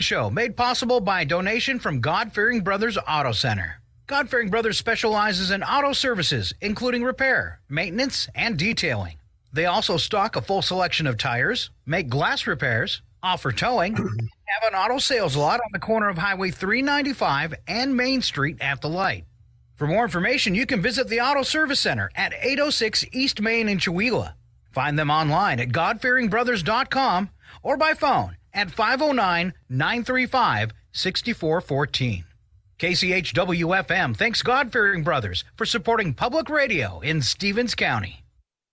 Show made possible by a donation from God-Fearing Brothers Auto Center. God-Fearing Brothers specializes in auto services, including repair, maintenance, and detailing. They also stock a full selection of tires, make glass repairs, offer towing, and have an auto sales lot on the corner of Highway 395 and Main Street at the light. For more information, you can visit the Auto Service Center at 806 East Main in Chewelah. Find them online at godfearingbrothers.com or by phone at 509-935-6414. KCHW-FM thanks God-Fearing Brothers for supporting public radio in Stevens County.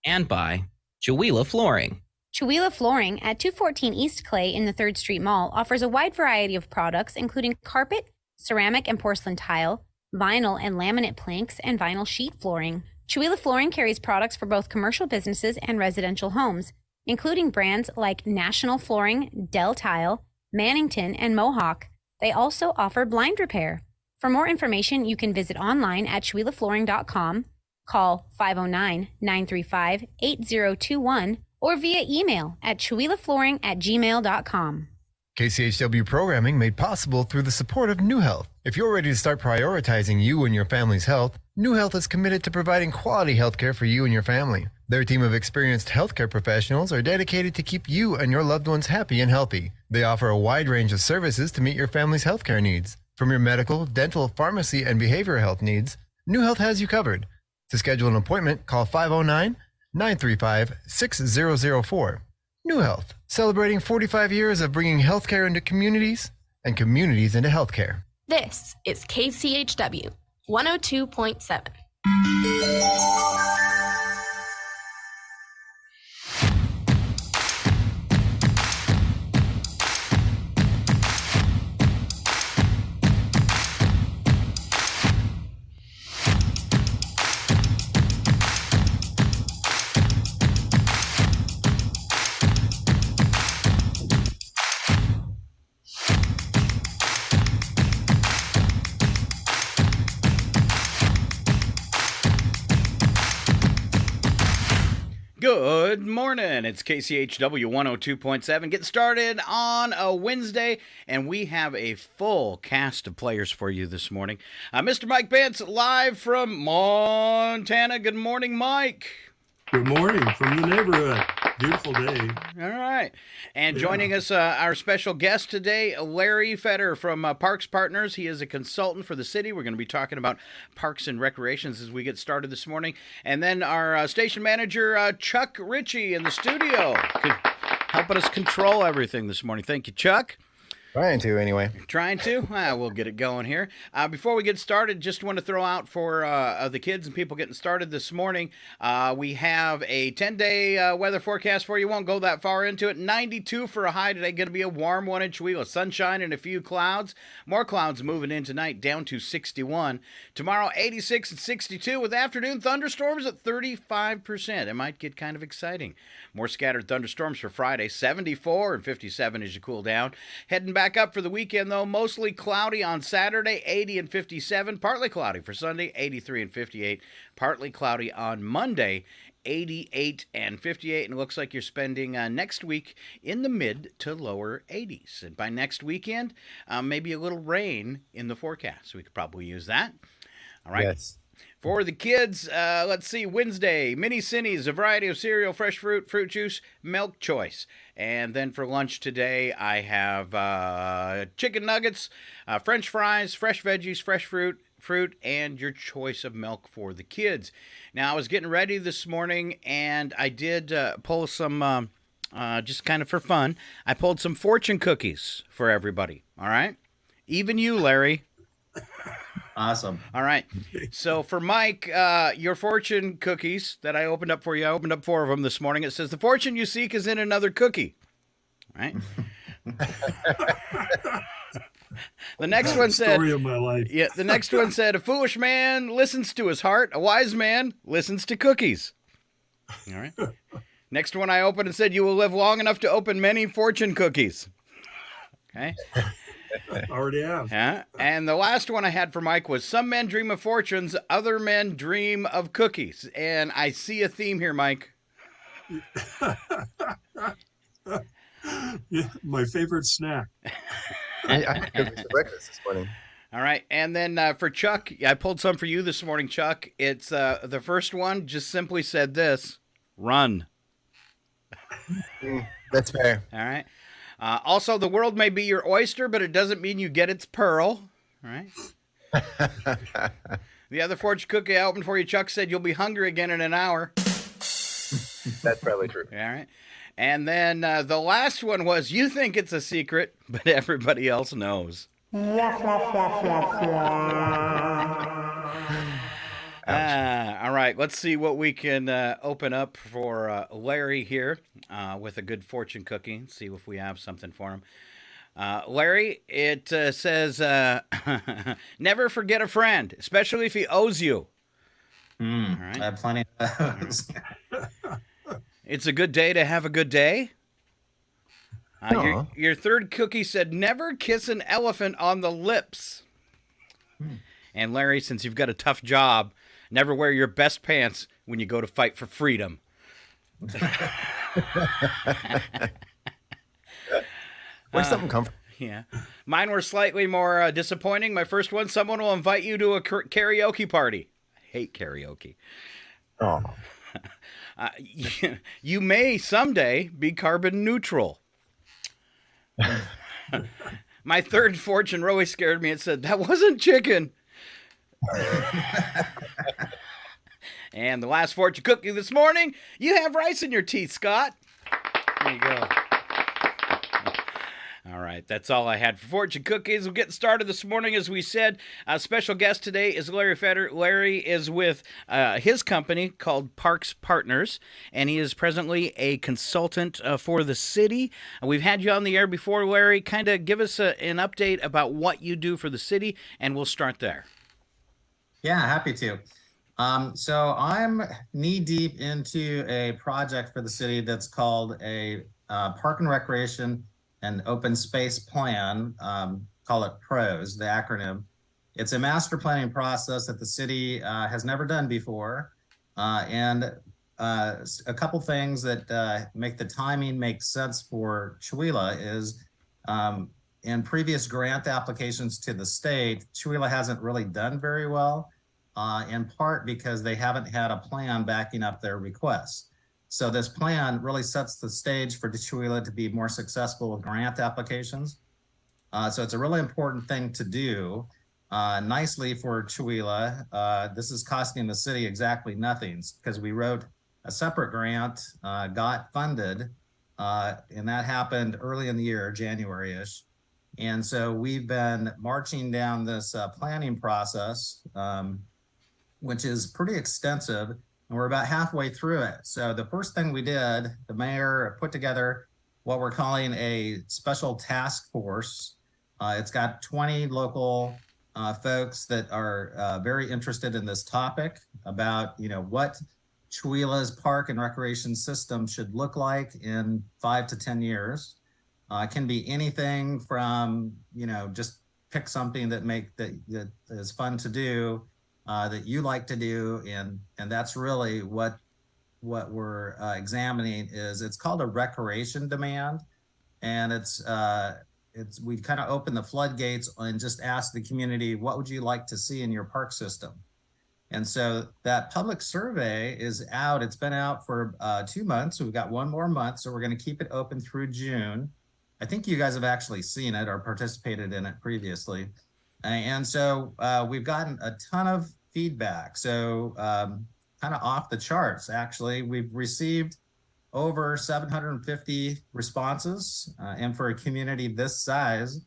And by Chewelah Flooring. Chewelah Flooring at 214 East Clay in the 3rd Street Mall offers a wide variety of products, including carpet, ceramic and porcelain tile, vinyl and laminate planks, and vinyl sheet flooring. Chewelah Flooring carries products for both commercial businesses and residential homes, including brands like National Flooring, Del Tile, Mannington, and Mohawk. They also offer blind repair. For more information, you can visit online at CheWelahFlooring.com, call 509-935-8021, or via email at CheWelahFlooring@gmail.com. KCHW programming made possible through the support of New Health. If you're ready to start prioritizing you and your family's health, New Health is committed to providing quality health care for you and your family. Their team of experienced healthcare professionals are dedicated to keep you and your loved ones happy and healthy. They offer a wide range of services to meet your family's healthcare needs. From your medical, dental, pharmacy, and behavioral health needs, New Health has you covered. To schedule an appointment, call 509-935-6004. New Health, celebrating 45 years of bringing healthcare into communities and communities into healthcare. This is KCHW 102.7. Good morning. It's KCHW 102.7. Get started on a Wednesday, and we have a full cast of players for you this morning. Mr. Mike Bentz, live from Montana. Good morning, Mike. Good morning from the neighborhood. Beautiful day. All right. And joining us, our special guest today, Larry Fetter from Parks Partners. He is a consultant for the city. We're going to be talking about parks and recreations as we get started this morning. And then our station manager, Chuck Ritchie, in the studio, helping us control everything this morning. Thank you, Chuck. Trying to, anyway. Trying to? We'll get it going here. Before we get started, just want to throw out for the kids and people getting started this morning, we have a 10-day weather forecast for you. Won't go that far into it. 92 for a high today. Going to be a warm one in Chewelah. Sunshine and a few clouds. More clouds moving in tonight, down to 61. Tomorrow, 86 and 62 with afternoon thunderstorms at 35%. It might get kind of exciting. More scattered thunderstorms for Friday, 74 and 57 as you cool down. Heading back up for the weekend, though, mostly cloudy on Saturday, 80 and 57. Partly cloudy for Sunday, 83 and 58. Partly cloudy on Monday, 88 and 58. And it looks like you're spending next week in the mid to lower 80s. And by next weekend, maybe a little rain in the forecast. So we could probably use that. All right. Yes. For the kids, let's see, Wednesday, mini Cinnies, a variety of cereal, fresh fruit, fruit juice, milk choice. And then for lunch today, I have chicken nuggets, French fries, fresh veggies, fresh fruit, and your choice of milk for the kids. Now, I was getting ready this morning, and I did pull some, just kind of for fun, I pulled some fortune cookies for everybody, all right? Even you, Larry. Awesome. All right. So for Mike, your fortune cookies that I opened up for you, I opened up 4 of them this morning. It says, the fortune you seek is in another cookie. All right. The next one said, Story of my life. Yeah, the next one said, a foolish man listens to his heart. A wise man listens to cookies. All right. Next one I opened and said, you will live long enough to open many fortune cookies. Okay. Already have. Yeah. And the last one I had for Mike was, some men dream of fortunes, other men dream of cookies. And I see a theme here, Mike. Yeah, my favorite snack. I had cookies for breakfast this morning. All right. And then for Chuck, I pulled some for you this morning, Chuck. It's the first one just simply said this: run. That's fair. All right. Also, the world may be your oyster, but it doesn't mean you get its pearl. All right. The other fortune cookie I opened for you, Chuck, said you'll be hungry again in an hour. That's probably true. All right. And then the last one was, you think it's a secret, but everybody else knows. All right. Let's see what we can open up for Larry here with a good fortune cookie. See if we have something for him. Larry, it says, never forget a friend, especially if he owes you. All right. I have plenty of those. It's a good day to have a good day. Your third cookie said, never kiss an elephant on the lips. And Larry, since you've got a tough job, never wear your best pants when you go to fight for freedom. Wear something comfortable. Yeah. Mine were slightly more disappointing. My first one, someone will invite you to a karaoke party. I hate karaoke. Oh. You may someday be carbon neutral. My third fortune really scared me. It said, that wasn't chicken. And the last fortune cookie this morning, you have rice in your teeth, Scott. There you go. All right, that's all I had for fortune cookies. We're getting started this morning, as we said. A special guest today is Larry Fetter. Larry is with his company called Parks Partners, and he is presently a consultant for the city. We've had you on the air before, Larry. Kind of give us an update about what you do for the city, and we'll start there. Yeah, happy to. So I'm knee-deep into a project for the city that's called a Park and Recreation and Open Space Plan, call it PROS, the acronym. It's a master planning process that the city has never done before. And a couple things that make the timing make sense for Chewelah is in previous grant applications to the state, Chewelah hasn't really done very well, in part because they haven't had a plan backing up their requests. So this plan really sets the stage for Chewelah to be more successful with grant applications. So it's a really important thing to do. Nicely for Chewelah, this is costing the city exactly nothing because we wrote a separate grant, got funded, and that happened early in the year, January-ish. And so we've been marching down this planning process, which is pretty extensive. And we're about halfway through it. So the first thing we did, the mayor put together what we're calling a special task force. It's got 20 local folks that are very interested in this topic about, what Chewelah's park and recreation system should look like in 5 to 10 years. It can be anything from, just pick something that is fun to do. That you like to do, and that's really what we're examining. It's called a recreation demand, and we kind of open the floodgates and just ask the community, what would you like to see in your park system? And so that public survey is out. It's been out for 2 months. So we've got one more month, so we're going to keep it open through June. I think you guys have actually seen it or participated in it previously. And so we've gotten a ton of feedback. So kind of off the charts, actually. We've received over 750 responses. And for a community this size,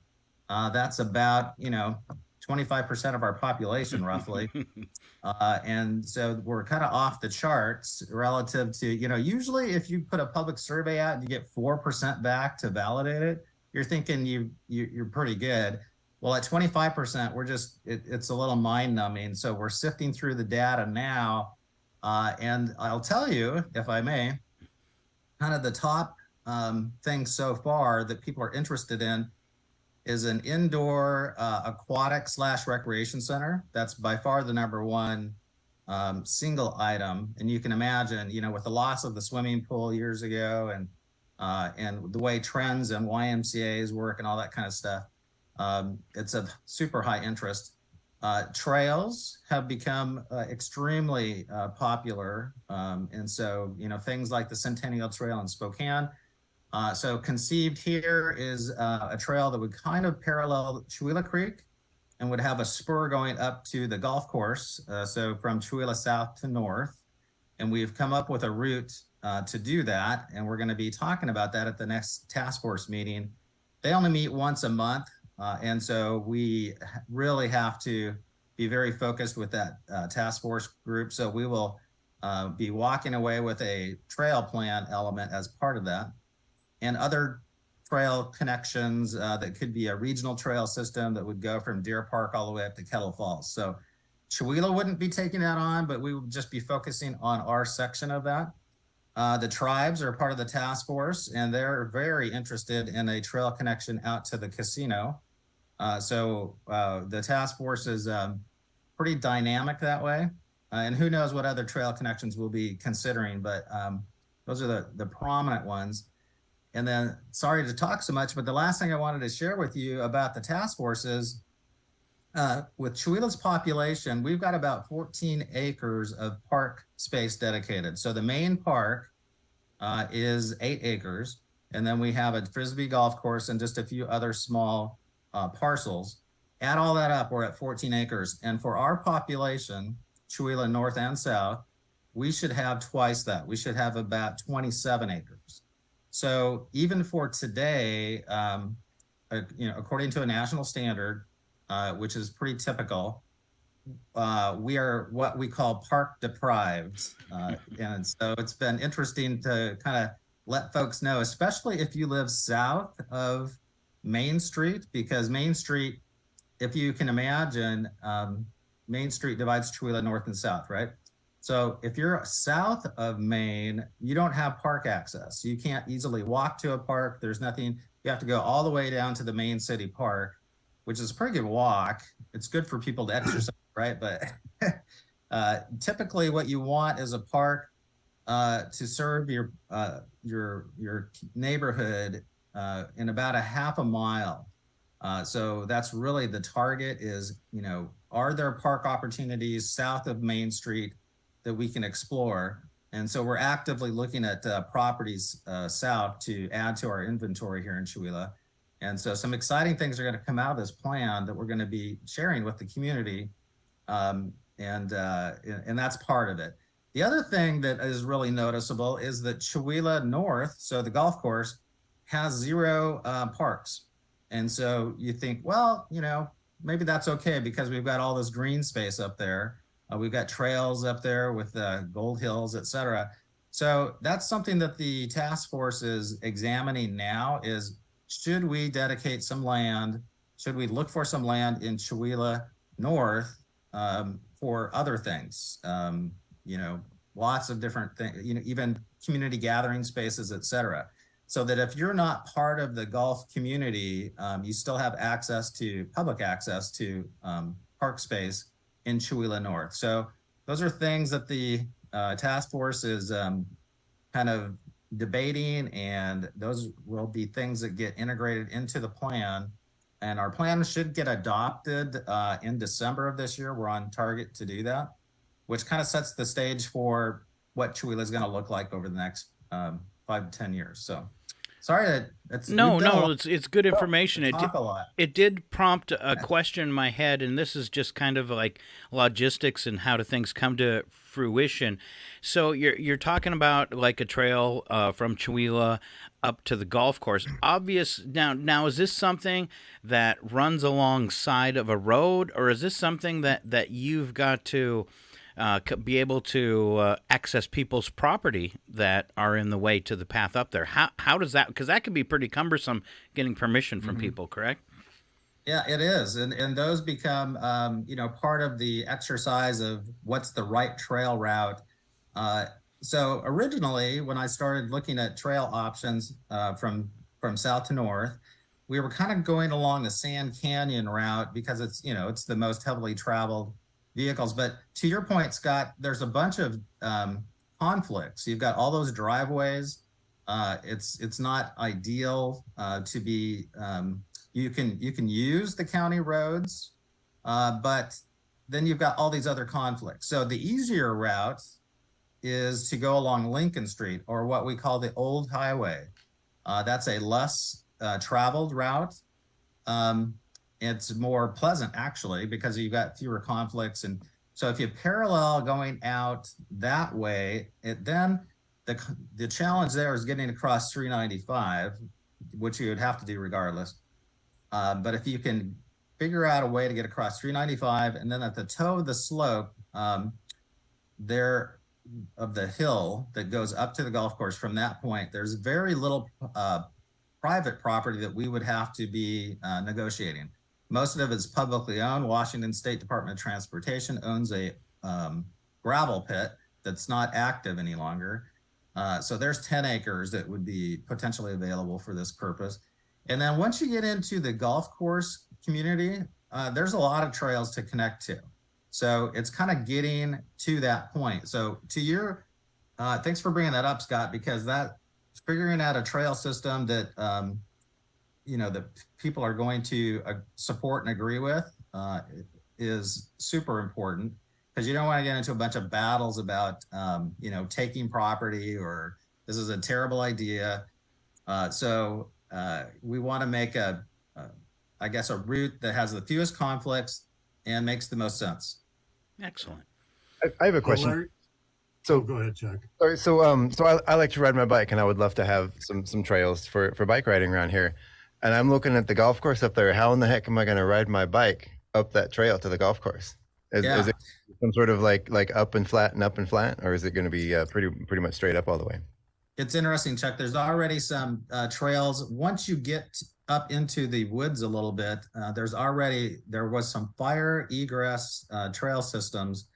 that's about, 25% of our population, roughly. And so we're kind of off the charts relative to, usually if you put a public survey out and you get 4% back to validate it, you're thinking you're pretty good. Well, at 25%, it's a little mind numbing. So we're sifting through the data now. And I'll tell you, if I may, kind of the top thing so far that people are interested in is an indoor aquatic / recreation center. That's by far the number one single item. And you can imagine, with the loss of the swimming pool years ago and the way trends and YMCA's work and all that kind of stuff, It's of super high interest. Trails have become extremely popular. And so, things like the Centennial Trail in Spokane. So conceived here is a trail that would kind of parallel Chewelah Creek and would have a spur going up to the golf course. So from Chewelah south to north. And we've come up with a route to do that. And we're going to be talking about that at the next task force meeting. They only meet once a month. And so we really have to be very focused with that task force group. So we will be walking away with a trail plan element as part of that, and other trail connections that could be a regional trail system that would go from Deer Park all the way up to Kettle Falls. So Chewelah wouldn't be taking that on, but we would just be focusing on our section of that. The tribes are part of the task force, and they're very interested in a trail connection out to the casino. So the task force is pretty dynamic that way. And who knows what other trail connections we'll be considering, but those are the prominent ones. And then, sorry to talk so much, but the last thing I wanted to share with you about the task force is with Chewelah's population, we've got about 14 acres of park space dedicated. So the main park is 8 acres. And then we have a Frisbee golf course and just a few other small parcels. Add all that up, we're at 14 acres. And for our population, Chewelah North and South, we should have twice that. We should have about 27 acres. So even for today, according to a national standard, which is pretty typical, we are what we call park deprived. And so it's been interesting to kind of let folks know, especially if you live south of Main Street, because Main Street, if you can imagine, Main Street divides Chewelah north and south, right? So if you're south of Main, you don't have park access. You can't easily walk to a park. There's nothing. You have to go all the way down to the main city park, which is a pretty good walk. It's good for people to exercise, right? But typically what you want is a park to serve your neighborhood in about a half a mile. So that's really the target is, are there park opportunities south of Main Street that we can explore? And so we're actively looking at properties south to add to our inventory here in Chewelah. And so some exciting things are going to come out of this plan that we're going to be sharing with the community. And that's part of it. The other thing that is really noticeable is that Chewelah North, so the golf course, has 0 parks. And so you think, well, maybe that's okay because we've got all this green space up there. We've got trails up there with Gold Hills, et cetera. So that's something that the task force is examining now is, should we dedicate some land? Should we look for some land in Chewelah North for other things? Lots of different things, even community gathering spaces, et cetera. So that if you're not part of the golf community, you still have public access to park space in Chewelah North. So those are things that the task force is kind of debating, and those will be things that get integrated into the plan. And our plan should get adopted in December of this year. We're on target to do that, which kind of sets the stage for what Chewelah is going to look like over the next 5 to 10 years. So sorry that it's good information. It did prompt a question in my head, and this is just kind of like logistics and how do things come to fruition. So you're talking about like a trail from Chewelah up to the golf course. Now is this something that runs alongside of a road, or is this something that you've got to be able to access people's property that are in the way to the path up there? How does that, because that could be pretty cumbersome getting permission from people, correct? Yeah, it is. And those become, part of the exercise of what's the right trail route. So originally, when I started looking at trail options from south to north, we were kind of going along the Sand Canyon route because it's the most heavily traveled vehicles. But to your point, Scott, there's a bunch of conflicts. You've got all those driveways. It's not ideal to be, you can use the county roads, but then you've got all these other conflicts. So the easier route is to go along Lincoln Street, or what we call the old highway. That's a less traveled route. It's more pleasant actually, because you've got fewer conflicts. And so if you parallel going out that way, then the challenge there is getting across 395, which you would have to do regardless. But if you can figure out a way to get across 395, and then at the toe of the slope there of the hill that goes up to the golf course, from that point, there's very little private property that we would have to be negotiating. Most of it is publicly owned. Washington State Department of Transportation owns a gravel pit that's not active any longer. So there's 10 acres that would be potentially available for this purpose. And then once you get into the golf course community, there's a lot of trails to connect to. So it's kind of getting to that point. So to your, thanks for bringing that up, Scott, because that figuring out a trail system that, that people are going to support and agree with is super important, because you don't want to get into a bunch of battles about, taking property, or this is a terrible idea. So we want to make a route that has the fewest conflicts and makes the most sense. Excellent. I have a question. Larry, so go ahead, Chuck. Sorry, so I like to ride my bike, and I would love to have some trails for bike riding around here. And I'm looking at the golf course up there. How in the heck am I going to ride my bike up that trail to the golf course? Is it some sort of like up and flat, or is it going to be pretty much straight up all the way? It's interesting, Chuck. There's already some trails. Once you get up into the woods a little bit, there was some fire egress trail systems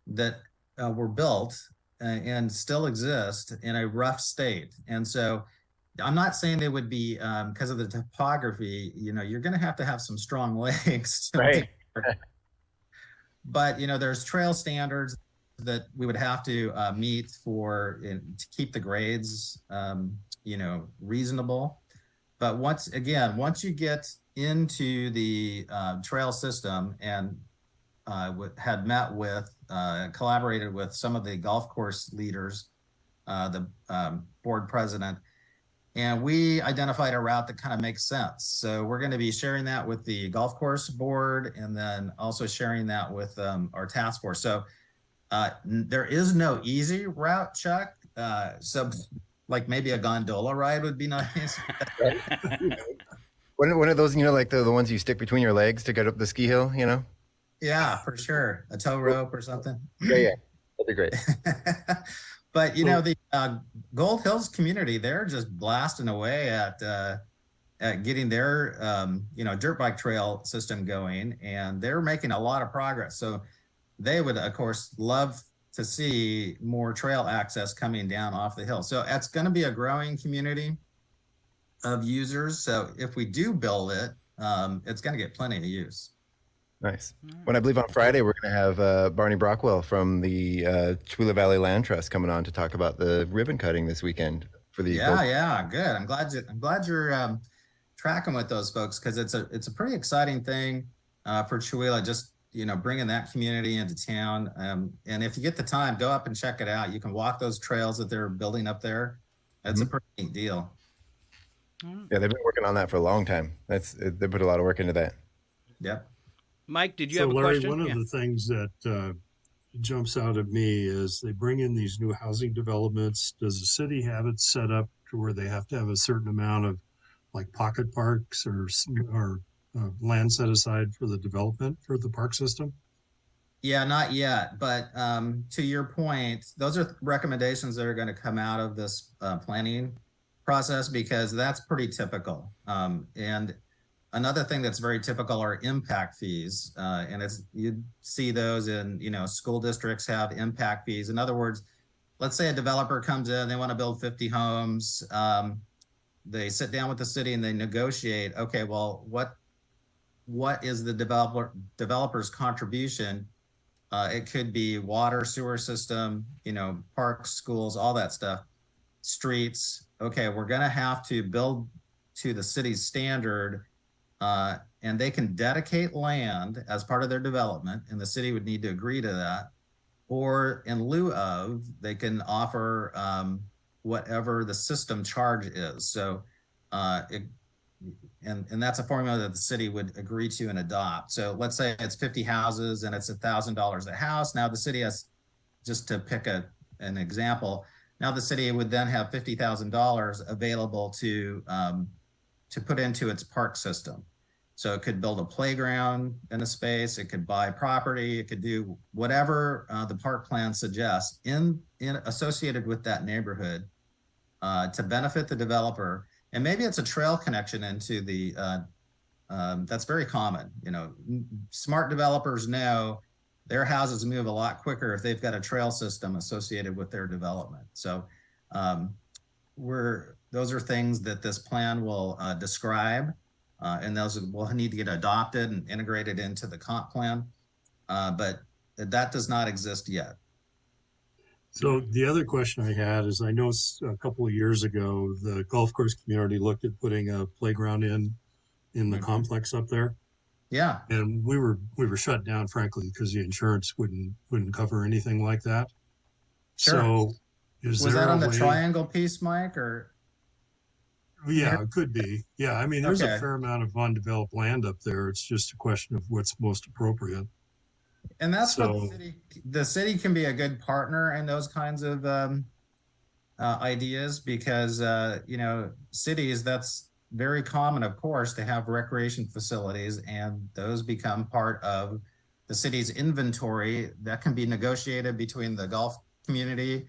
that were built and still exist in a rough state. And so I'm not saying they would be, because of the topography, you're going to have some strong legs. Right. But, there's trail standards that we would have to meet to keep the grades, reasonable. But once you get into the trail system, and had met with, collaborated with some of the golf course leaders, the board president, and we identified a route that kind of makes sense. So we're going to be sharing that with the golf course board, and then also sharing that with our task force. So there is no easy route, Chuck. So like maybe a gondola ride would be nice. One of those, like the ones you stick between your legs to get up the ski hill, Yeah, for sure. A tow rope or something. Yeah. That'd be great. But, the Gold Hills community, they're just blasting away at getting their, dirt bike trail system going, and they're making a lot of progress. So they would, of course, love to see more trail access coming down off the hill. So it's going to be a growing community of users. So if we do build it, it's going to get plenty of use. Nice. When I believe on Friday, we're going to have Barney Brockwell from the Chula Valley Land Trust coming on to talk about the ribbon cutting this weekend for the. Yeah, good. I'm glad you're tracking with those folks, because it's a pretty exciting thing for Chula, just bringing that community into town. And if you get the time, go up and check it out. You can walk those trails that they're building up there. That's a pretty neat deal. Yeah, they've been working on that for a long time. They put a lot of work into that. Yep. Mike, did you have a Larry, question? one of the things that jumps out at me is they bring in these new housing developments. Does the city have it set up to where they have to have a certain amount of like pocket parks or land set aside for the development for the park system? Yeah, not yet. But to your point, those are recommendations that are going to come out of this planning process, because that's pretty typical. And another thing that's very typical are impact fees. And you see those in, school districts have impact fees. In other words, let's say a developer comes in, they want to build 50 homes. They sit down with the city and they negotiate, okay, well, what is the developer's contribution? It could be water, sewer system, parks, schools, all that stuff, streets. Okay, we're going to have to build to the city's standard and they can dedicate land as part of their development, and the city would need to agree to that. Or in lieu of, they can offer whatever the system charge is. So, and that's a formula that the city would agree to and adopt. So let's say it's 50 houses and it's $1,000 a house. Now the city has, just to pick an example, now the city would then have $50,000 available to put into its park system. So it could build a playground in a space, it could buy property, it could do whatever the park plan suggests in associated with that neighborhood to benefit the developer. And maybe it's a trail connection into the, that's very common. You know, smart developers know their houses move a lot quicker if they've got a trail system associated with their development. So those are things that this plan will describe, and those will need to get adopted and integrated into the comp plan. But that does not exist yet. So the other question I had is, I know a couple of years ago, the golf course community looked at putting a playground in the complex up there. Yeah. And we were shut down, frankly, because the insurance wouldn't cover anything like that. Sure. So was that on the triangle piece, Mike, or? Yeah, it could be. Yeah, I mean, there's Okay. a fair amount of undeveloped land up there. It's just a question of what's most appropriate. And that's what So- the city can be a good partner in those kinds of ideas, because you know, cities, that's very common, of course, to have recreation facilities, and those become part of the city's inventory that can be negotiated between the golf community.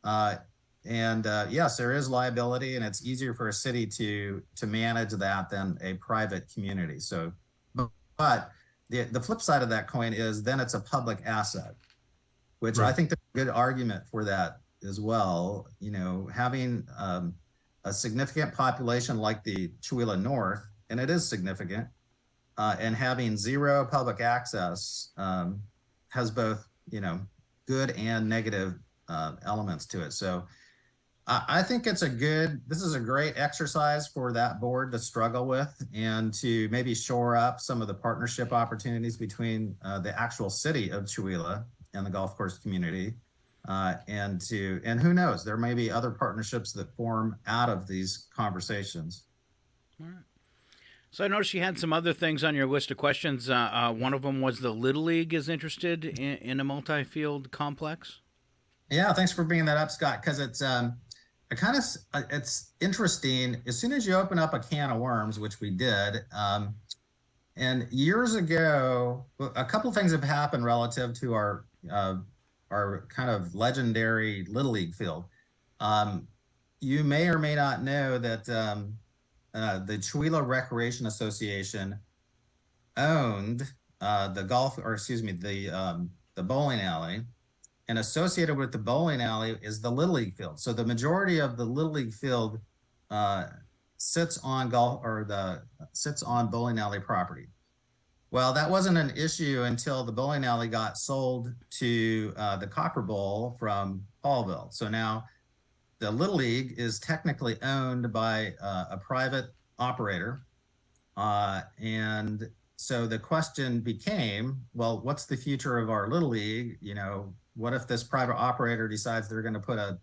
And yes, there is liability, and it's easier for a city to manage that than a private community. So, but the flip side of that coin is then it's a public asset, which Right. I think there's a good argument for that as well. You know, having a significant population like the Chewelah North, and it is significant, and having zero public access has both, you know, good and negative elements to it. So I think this is a great exercise for that board to struggle with, and to maybe shore up some of the partnership opportunities between the actual city of Chewelah and the golf course community. And who knows, there may be other partnerships that form out of these conversations. All right. So I noticed you had some other things on your list of questions. One of them was the Little League is interested in a multi-field complex. Yeah, thanks for bringing that up, Scott, because it's it's interesting. As soon as you open up a can of worms, which we did, and years ago, a couple of things have happened relative to our kind of legendary Little League field. You may or may not know that the Chewelah Recreation Association owned the bowling alley, and associated with the bowling alley is the Little League field. So the majority of the Little League field sits on bowling alley property. Well, that wasn't an issue until the bowling alley got sold to the Copper Bowl from Paulville. So now the Little League is technically owned by a private operator. And so the question became, well, what's the future of our Little League? You know, what if this private operator decides they're going to put a,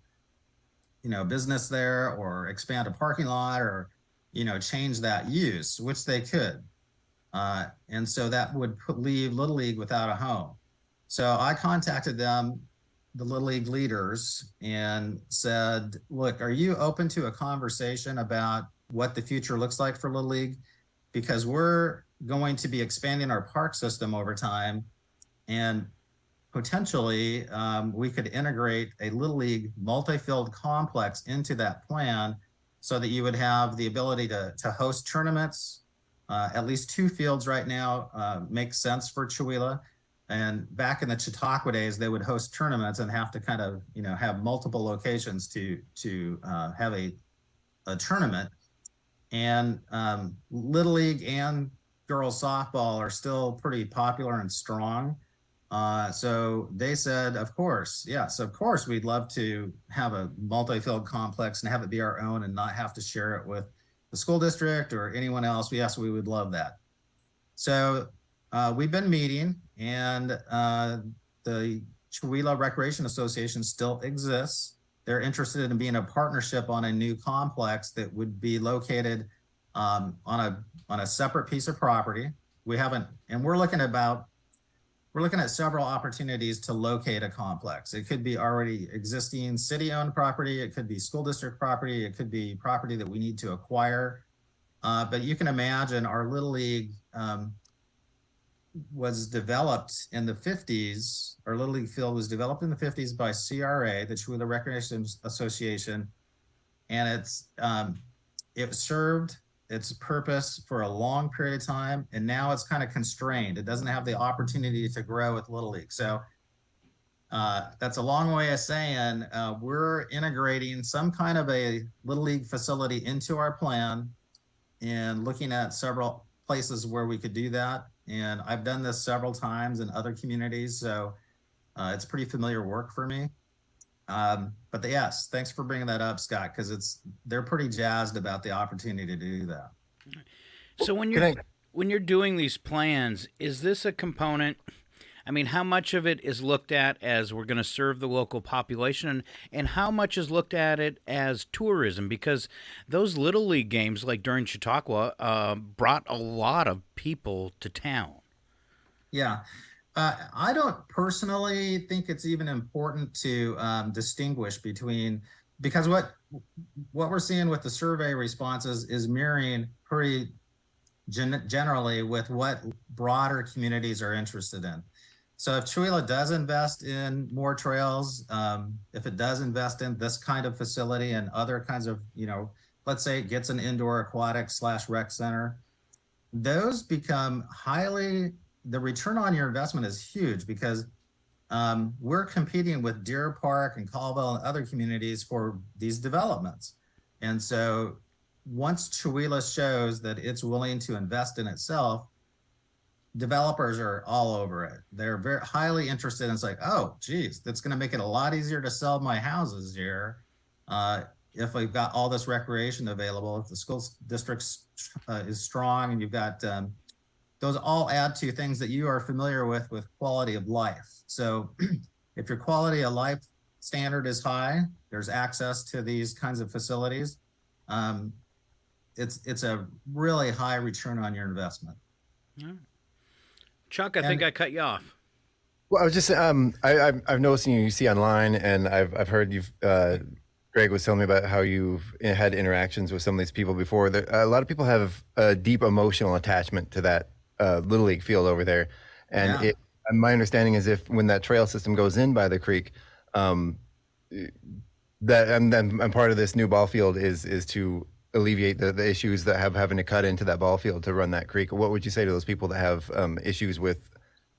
business there, or expand a parking lot, or, change that use, which they could. And so that would leave Little League without a home. So I contacted them, the Little League leaders, and said, look, are you open to a conversation about what the future looks like for Little League? Because we're going to be expanding our park system over time, and potentially we could integrate a Little League multi-field complex into that plan, so that you would have the ability to host tournaments. At least 2 fields right now makes sense for Chewelah. And back in the Chautauqua days, they would host tournaments and have to kind of, have multiple locations to have a tournament. And Little League and girls softball are still pretty popular and strong. So they said, of course, yes, of course, we'd love to have a multi-field complex and have it be our own and not have to share it with the school district or anyone else, yes, we would love that. So we've been meeting, and the Chihuahua Recreation Association still exists. They're interested in being a partnership on a new complex that would be located on a separate piece of property. We're looking at several opportunities to locate a complex. It could be already existing city-owned property. It could be school district property. It could be property that we need to acquire. But you can imagine our Little League was developed in the 50s. Our Little League field was developed in the 50s by CRA, the Chihuahua Recreation Association. And it served its purpose for a long period of time, and now it's kind of constrained. It doesn't have the opportunity to grow with Little League. So that's a long way of saying we're integrating some kind of a Little League facility into our plan and looking at several places where we could do that. And I've done this several times in other communities, so it's pretty familiar work for me. But yes, thanks for bringing that up, Scott, because they're pretty jazzed about the opportunity to do that. So when you're doing these plans, is this a component? I mean, how much of it is looked at as we're going to serve the local population, and how much is looked at it as tourism? Because those Little League games, like during Chautauqua, brought a lot of people to town. Yeah. I don't personally think it's even important to distinguish between, because what we're seeing with the survey responses is mirroring pretty generally with what broader communities are interested in. So if Chihuahua does invest in more trails, if it does invest in this kind of facility and other kinds of, let's say it gets an indoor aquatic / rec center, those become the return on your investment is huge, because we're competing with Deer Park and Colville and other communities for these developments. And so once Chihuahua shows that it's willing to invest in itself, developers are all over it. They're very highly interested. And it's like, oh, geez, that's going to make it a lot easier to sell my houses here. If we've got all this recreation available, if the school district is strong, and you've got those all add to things that you are familiar with quality of life. So if your quality of life standard is high, there's access to these kinds of facilities. It's a really high return on your investment. Yeah. Chuck, I think I cut you off. Well, I was just I've noticed you see online, and I've heard you've Greg was telling me about how you've had interactions with some of these people before. A lot of people have a deep emotional attachment to that Little League field over there, and my understanding is when that trail system goes in by the creek, that and part of this new ball field is to alleviate the issues that having to cut into that ball field to run that creek. What would you say to those people that have issues with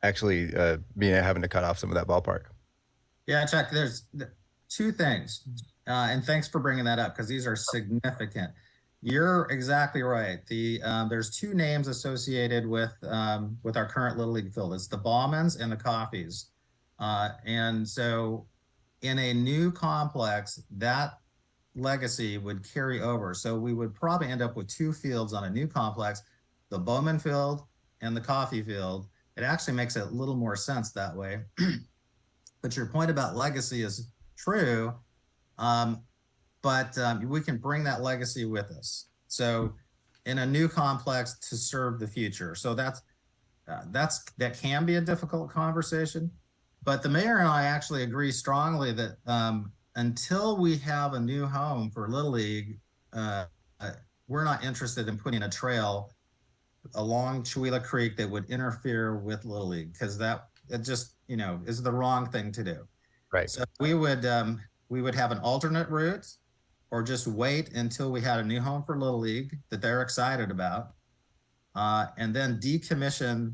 actually having to cut off some of that ballpark? Yeah, Chuck, there's two things, and thanks for bringing that up, because these are significant. You're exactly right. There's two names associated with our current Little League field. It's the Baughmans and the Coffees. And so in a new complex, that legacy would carry over. So we would probably end up with two fields on a new complex, the Bowman field and the Coffee field. It actually makes a little more sense that way. But your point about legacy is true. But we can bring that legacy with us. So in a new complex to serve the future. So that can be a difficult conversation. But the mayor and I actually agree strongly that until we have a new home for Little League, we're not interested in putting a trail along Chihuahua Creek that would interfere with Little League, because it just is the wrong thing to do. Right. So we would have an alternate route, or just wait until we had a new home for Little League that they're excited about, and then decommission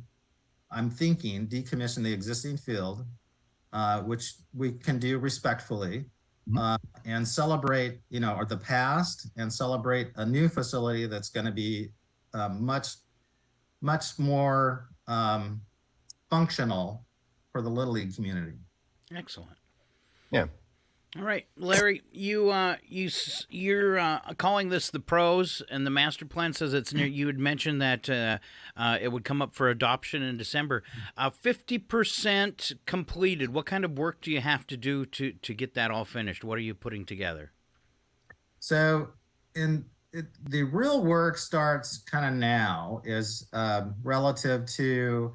the existing field, which we can do respectfully, and celebrate, the past, and celebrate a new facility that's going to be much more functional for the Little League community. Excellent. Yeah. All right, Larry, you're calling this the pros, and the master plan says it's near. You had mentioned that it would come up for adoption in December. 50% completed. What kind of work do you have to do to get that all finished? What are you putting together? So the real work starts kind of now is relative to,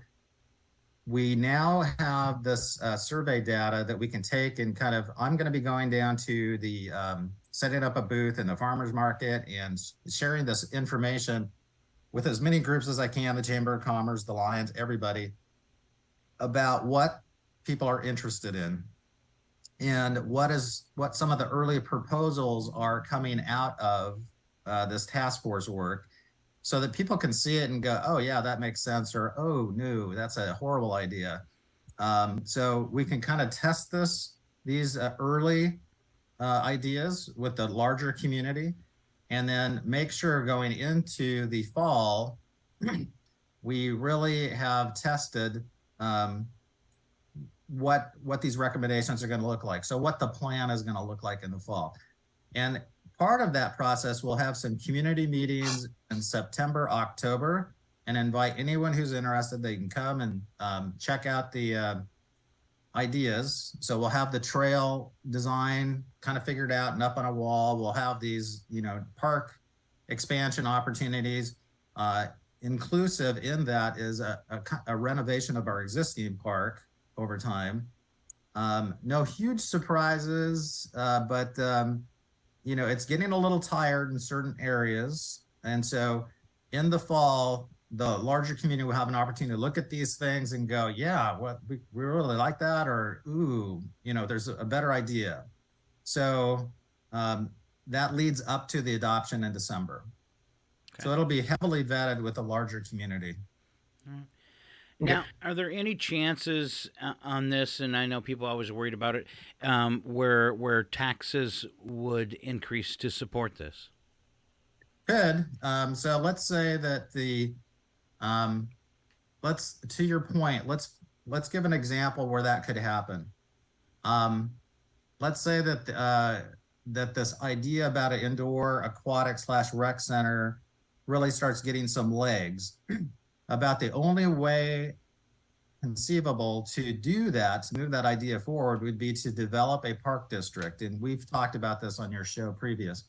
we now have this survey data that we can take and kind of, I'm going to be going down to the setting up a booth in the farmers market and sharing this information with as many groups as I can, the Chamber of Commerce, the Lions, everybody, about what people are interested in and what some of the early proposals are coming out of this task force work, so that people can see it and go, oh yeah, that makes sense, or oh no, that's a horrible idea. So we can kind of test these early ideas with the larger community, and then make sure going into the fall, we really have tested what these recommendations are going to look like. So what the plan is going to look like in the fall. And part of that process, we'll have some community meetings in September, October, and invite anyone who's interested. They can come and check out the ideas. So we'll have the trail design kind of figured out and up on a wall. We'll have these, park expansion opportunities. Inclusive in that is a renovation of our existing park over time. No huge surprises, but it's getting a little tired in certain areas. And so in the fall, the larger community will have an opportunity to look at these things and go, yeah, we really like that, or, ooh, there's a better idea. So that leads up to the adoption in December. Okay. So it'll be heavily vetted with the larger community. Now, are there any chances on this, and I know people are always worried about it, where taxes would increase to support this? Could. So let's say that to your point, let's give an example where that could happen. Let's say that that this idea about an indoor aquatic / rec center really starts getting some legs. About the only way conceivable to do that, to move that idea forward, would be to develop a park district. And we've talked about this on your show previous.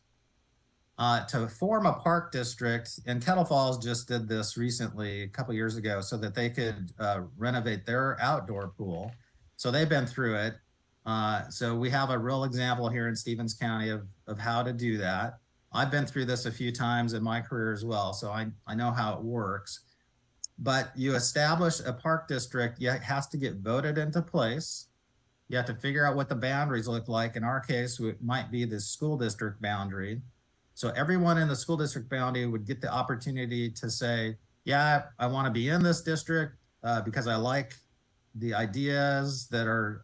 To form a park district, and Kettle Falls just did this recently, a couple years ago, so that they could renovate their outdoor pool. So they've been through it. So we have a real example here in Stevens County of how to do that. I've been through this a few times in my career as well, so I know how it works. But you establish a park district, it has to get voted into place. You have to figure out what the boundaries look like. In our case, it might be the school district boundary. So everyone in the school district boundary would get the opportunity to say, yeah, I want to be in this district because I like the ideas that are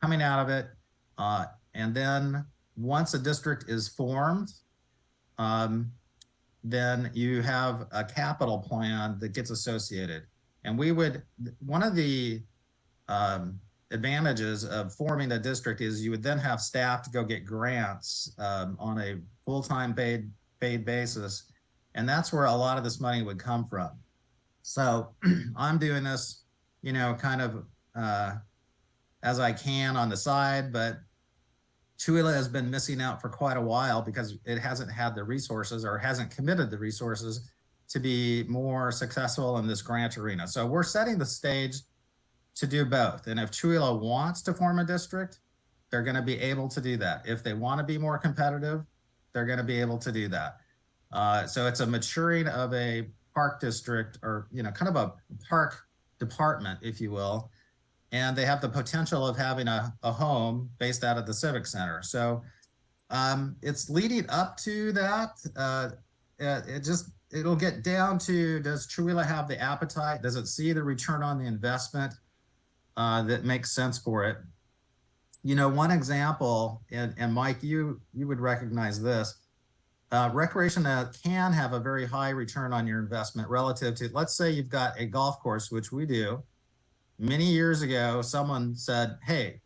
coming out of it. And then once a district is formed, then you have a capital plan that gets associated. And one of the advantages of forming a district is you would then have staff to go get grants on a full-time paid basis. And that's where a lot of this money would come from. So I'm doing this, kind of as I can on the side, but Chewelah has been missing out for quite a while because it hasn't had the resources, or hasn't committed the resources to be more successful in this grant arena. So we're setting the stage to do both. And if Chewelah wants to form a district, they're going to be able to do that. If they want to be more competitive, they're going to be able to do that. So it's a maturing of a park district, or kind of a park department, if you will. And they have the potential of having a home based out of the Civic Center. So it's leading up to that. It'll get down to, does Chewelah have the appetite? Does it see the return on the investment that makes sense for it? One example, and Mike, you would recognize this, recreation can have a very high return on your investment relative to, let's say you've got a golf course, which we do. Many years ago, someone said, hey,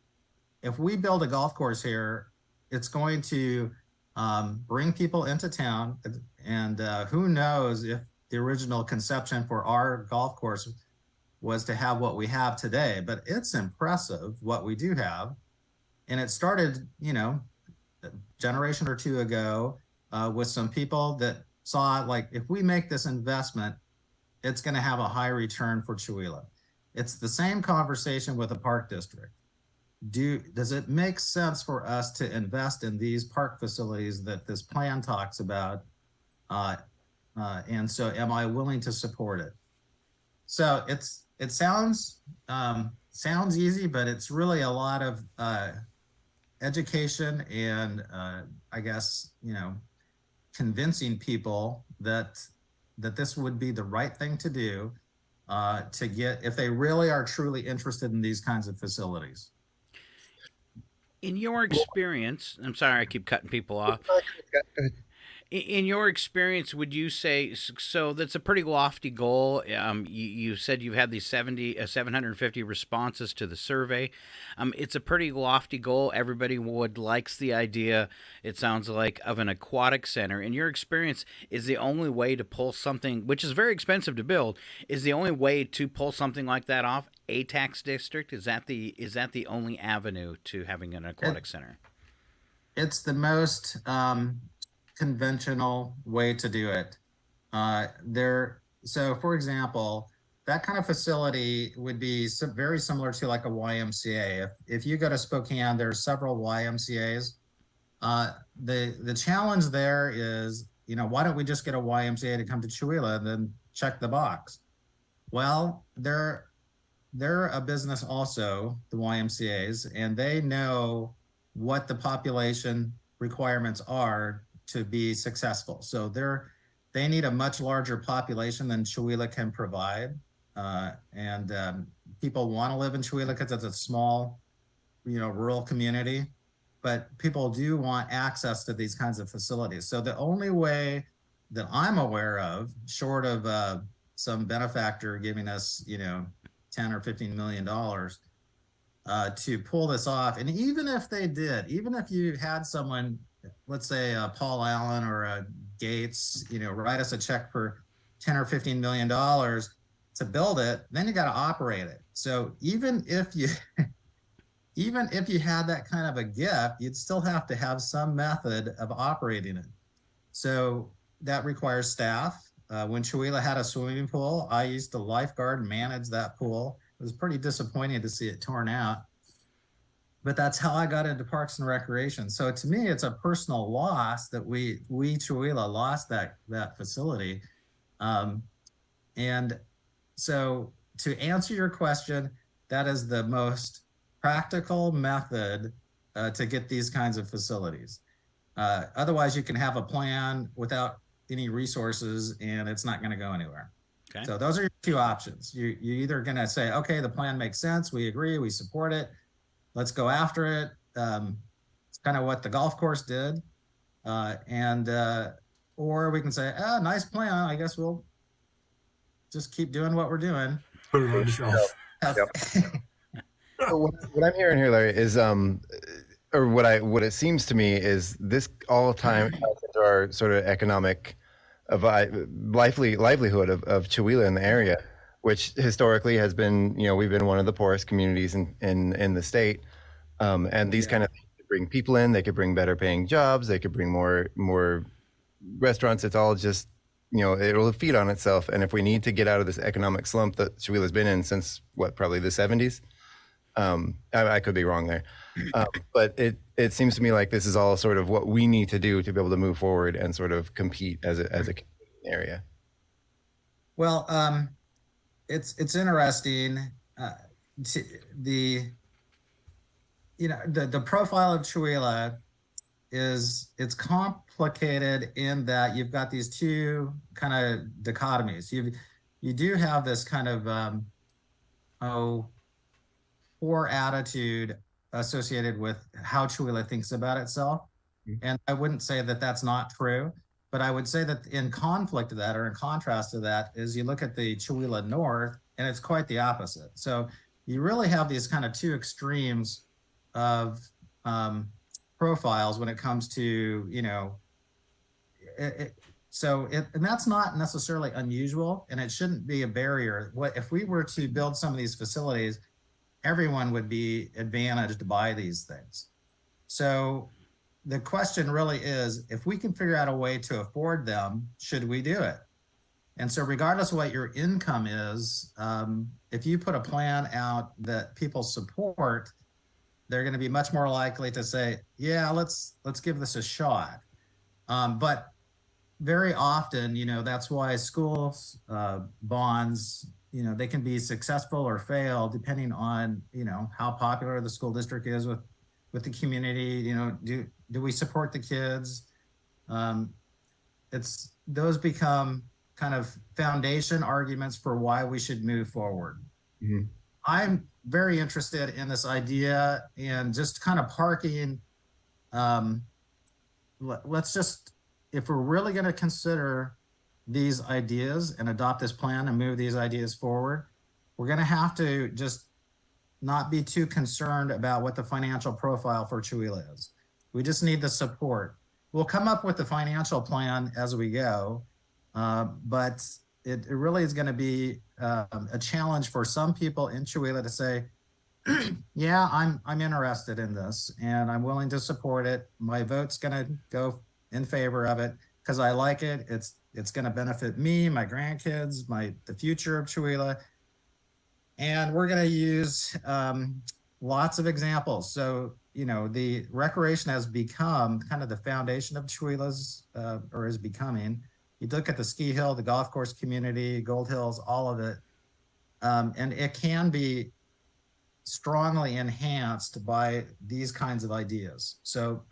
if we build a golf course here, it's going to bring people into town, and who knows if the original conception for our golf course was to have what we have today, but it's impressive what we do have. And it started, a generation or two ago with some people that saw, like, if we make this investment, it's going to have a high return for Chewelah. It's the same conversation with a park district. Does it make sense for us to invest in these park facilities that this plan talks about? And so am I willing to support it? So it sounds easy, but it's really a lot of education and I guess, convincing people that this would be the right thing to do to get, if they really are truly interested in these kinds of facilities. In your experience, I'm sorry, I keep cutting people off. In your experience, would you say, so that's a pretty lofty goal. You said you've had these 750 responses to the survey. It's a pretty lofty goal. Everybody likes the idea, it sounds like, of an aquatic center. In your experience, is the only way to pull something, which is very expensive to build, is the only way to pull something like that off a tax district? Is that the only avenue to having an aquatic center? It's the most conventional way to do it. So for example, that kind of facility would be very similar to like a YMCA. If you go to Spokane, there's several YMCAs. The challenge there is, why don't we just get a YMCA to come to Chewelah and then check the box? Well, they're a business also, the YMCAs, and they know what the population requirements are to be successful. So they need a much larger population than Chewelah can provide. And people want to live in Chewelah because it's a small, rural community, but people do want access to these kinds of facilities. So the only way that I'm aware of, short of some benefactor giving us, $10 or $15 million to pull this off. And even if they did, even if you had someone, let's say Paul Allen or Gates, write us a check for $10 or $15 million to build it, then you got to operate it. So even if you had that kind of a gift, you'd still have to have some method of operating it. So that requires staff. When Chewelah had a swimming pool, I used to lifeguard and manage that pool. It was pretty disappointing to see it torn out. But that's how I got into Parks and Recreation. So to me, it's a personal loss that we Chewelah lost that facility. And so to answer your question, that is the most practical method to get these kinds of facilities. Otherwise, you can have a plan without any resources and it's not going to go anywhere. Okay. So those are your two options. You're either going to say, okay, the plan makes sense. We agree. We support it. Let's go after it. It's kind of what the golf course did. Or we can say, nice plan. I guess we'll just keep doing what we're doing. Put it on the shelf. So what I'm hearing here, Larry, is or what it seems to me is this all time into our sort of economic livelihood of Chewelah in the area, which historically has been, we've been one of the poorest communities in the state. And these kind of things could bring people in, they could bring better paying jobs, they could bring more restaurants. It's all just, it'll feed on itself. And if we need to get out of this economic slump that Chewelah's been in since probably the 70s, I could be wrong there. But it seems to me like this is all sort of what we need to do to be able to move forward and sort of compete as a area. Well, it's interesting. The profile of Chewelah it's complicated in that you've got these two kind of dichotomies. You do have this kind of poor attitude associated with how Chewelah thinks about itself. Mm-hmm. And I wouldn't say that that's not true, but I would say that in conflict to that, or in contrast to that, is you look at the Chewelah North and it's quite the opposite. So you really have these kind of two extremes of profiles when it comes to, and that's not necessarily unusual, and it shouldn't be a barrier. What if we were to build some of these facilities, everyone would be advantaged by these things. So the question really is, if we can figure out a way to afford them, should we do it? And so regardless of what your income is, if you put a plan out that people support, they're going to be much more likely to say, yeah, let's give this a shot. But very often, that's why schools, bonds, they can be successful or fail depending on, how popular the school district is with the community. Do we support the kids? Those become kind of foundation arguments for why we should move forward. Mm-hmm. I'm very interested in this idea and just kind of parking. Let's just, if we're really going to consider these ideas and adopt this plan and move these ideas forward, we're going to have to just not be too concerned about what the financial profile for Chewelah is. We just need the support. We'll come up with the financial plan as we go, but it really is going to be a challenge for some people in Chewelah to say, yeah, I'm interested in this and I'm willing to support it. My vote's going to go in favor of it because I like it. It's going to benefit me, my grandkids, the future of Chewelah. And we're going to use lots of examples. So, the recreation has become kind of the foundation of Chewelah's, or is becoming. You look at the ski hill, the golf course community, Gold Hills, all of it. And it can be strongly enhanced by these kinds of ideas. So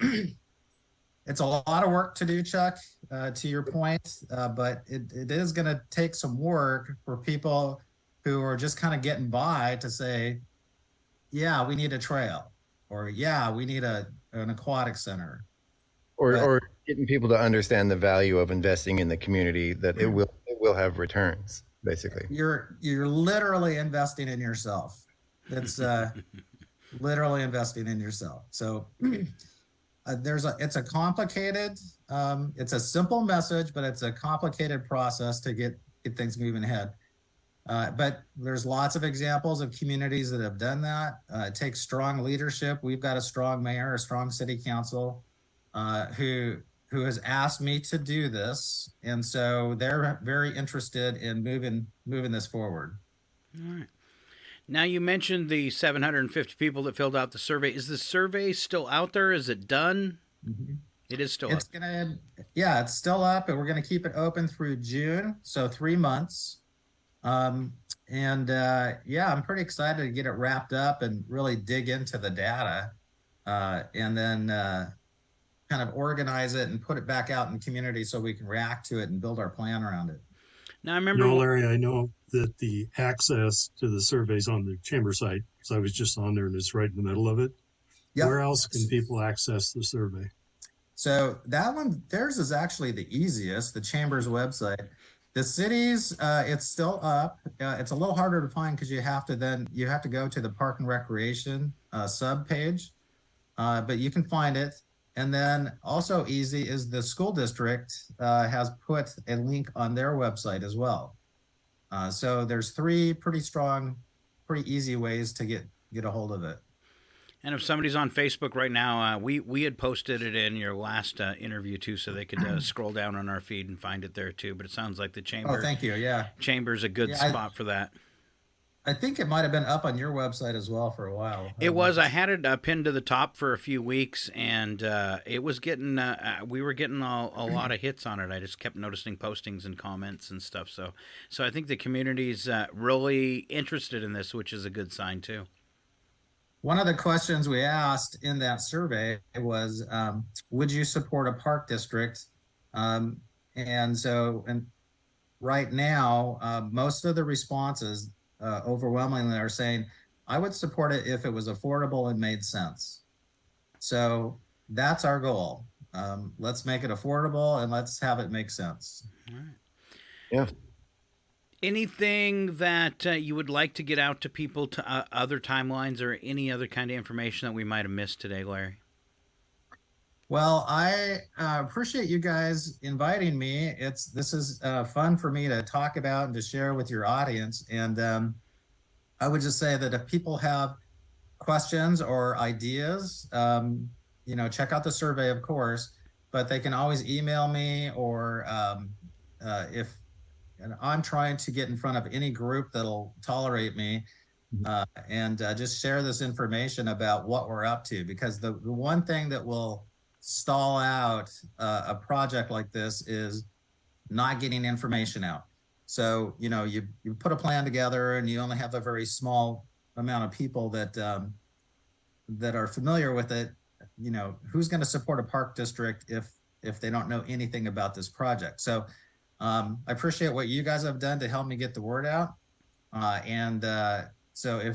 it's a lot of work to do, Chuck, to your point, but it is going to take some work for people who are just kind of getting by to say, yeah, we need a trail, or yeah, we need an aquatic center. Or getting people to understand the value of investing in the community, that it will have returns, basically. You're literally investing in yourself. It's literally investing in yourself. So it's a complicated, it's a simple message, but it's a complicated process to get things moving ahead. But there's lots of examples of communities that have done that. It takes strong leadership. We've got a strong mayor, a strong city council, who has asked me to do this. And so they're very interested in moving this forward. All right. Now, you mentioned the 750 people that filled out the survey. Is the survey still out there? Is it done? Mm-hmm. It is still up. It's still up, and we're going to keep it open through June. So 3 months. I'm pretty excited to get it wrapped up and really dig into the data, and then kind of organize it and put it back out in the community so we can react to it and build our plan around it. Now, I remember, Larry, I know that the access to the surveys on the chamber site, because I was just on there and it's right in the middle of it. Yep. Where else can people access the survey? So that one, theirs is actually the easiest, the chamber's website. The cities, it's still up. It's a little harder to find because you have to go to the Park and Recreation sub page, but you can find it. And then also easy is the school district has put a link on their website as well. So there's 3 pretty easy ways to get a hold of it. And if somebody's on Facebook right now, we had posted it in your last interview too, so they could scroll down on our feed and find it there too. But it sounds like the chamber. Oh, thank you. Yeah, chamber's a good spot for that. I think it might have been up on your website as well for a while. It was. I had it pinned to the top for a few weeks, and it was getting. We were getting a lot of hits on it. I just kept noticing postings and comments and stuff. So I think the community's really interested in this, which is a good sign too. One of the questions we asked in that survey was, would you support a park district? And right now, most of the responses overwhelmingly are saying, I would support it if it was affordable and made sense. So that's our goal. Let's make it affordable and let's have it make sense. All right. Yeah. Anything that you would like to get out to people, to other timelines or any other kind of information that we might have missed today, Larry? Well, I appreciate you guys inviting me. This is fun for me to talk about and to share with your audience. And I would just say that if people have questions or ideas, check out the survey, of course, but they can always email me, or and I'm trying to get in front of any group that'll tolerate me, and just share this information about what we're up to, because the one thing that will stall out a project like this is not getting information out. So, you put a plan together and you only have a very small amount of people that are familiar with it. Who's going to support a park district if they don't know anything about this project? So I appreciate what you guys have done to help me get the word out. So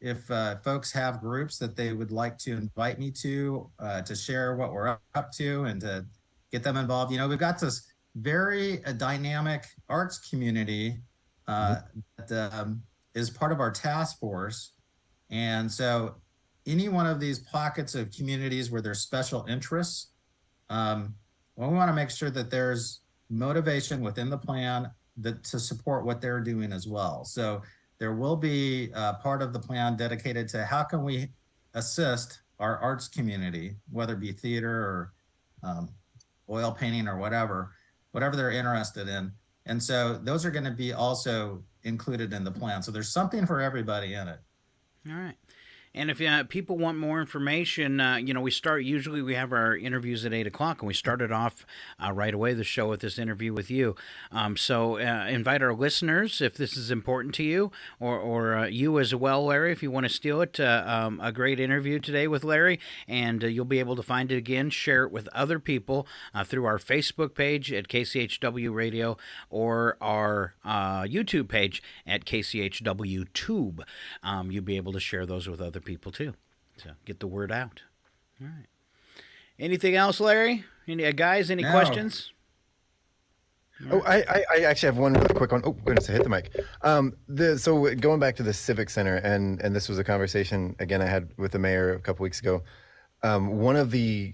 if folks have groups that they would like to invite me to share what we're up to and to get them involved, we've got this very dynamic arts community that is part of our task force. And so any one of these pockets of communities where there's special interests, we want to make sure that there's motivation within the plan to support what they're doing as well. So there will be part of the plan dedicated to how can we assist our arts community, whether it be theater or oil painting or whatever they're interested in. And so those are going to be also included in the plan. So there's something for everybody in it. All right. And if people want more information, we have our interviews at 8 o'clock, and we started off right away the show with this interview with you. So invite our listeners, if this is important to you, or you as well, Larry, if you want to steal it, a great interview today with Larry, and you'll be able to find it again, share it with other people through our Facebook page at KCHW Radio, or our YouTube page at KCHW Tube. You'll be able to share those with other people too, so get the word out. All right. Anything else, Larry? Any questions? Oh, I actually have one really quick one. Oh goodness, I hit the mic. So going back to the Civic Center, and this was a conversation again I had with the mayor a couple weeks ago. One of the,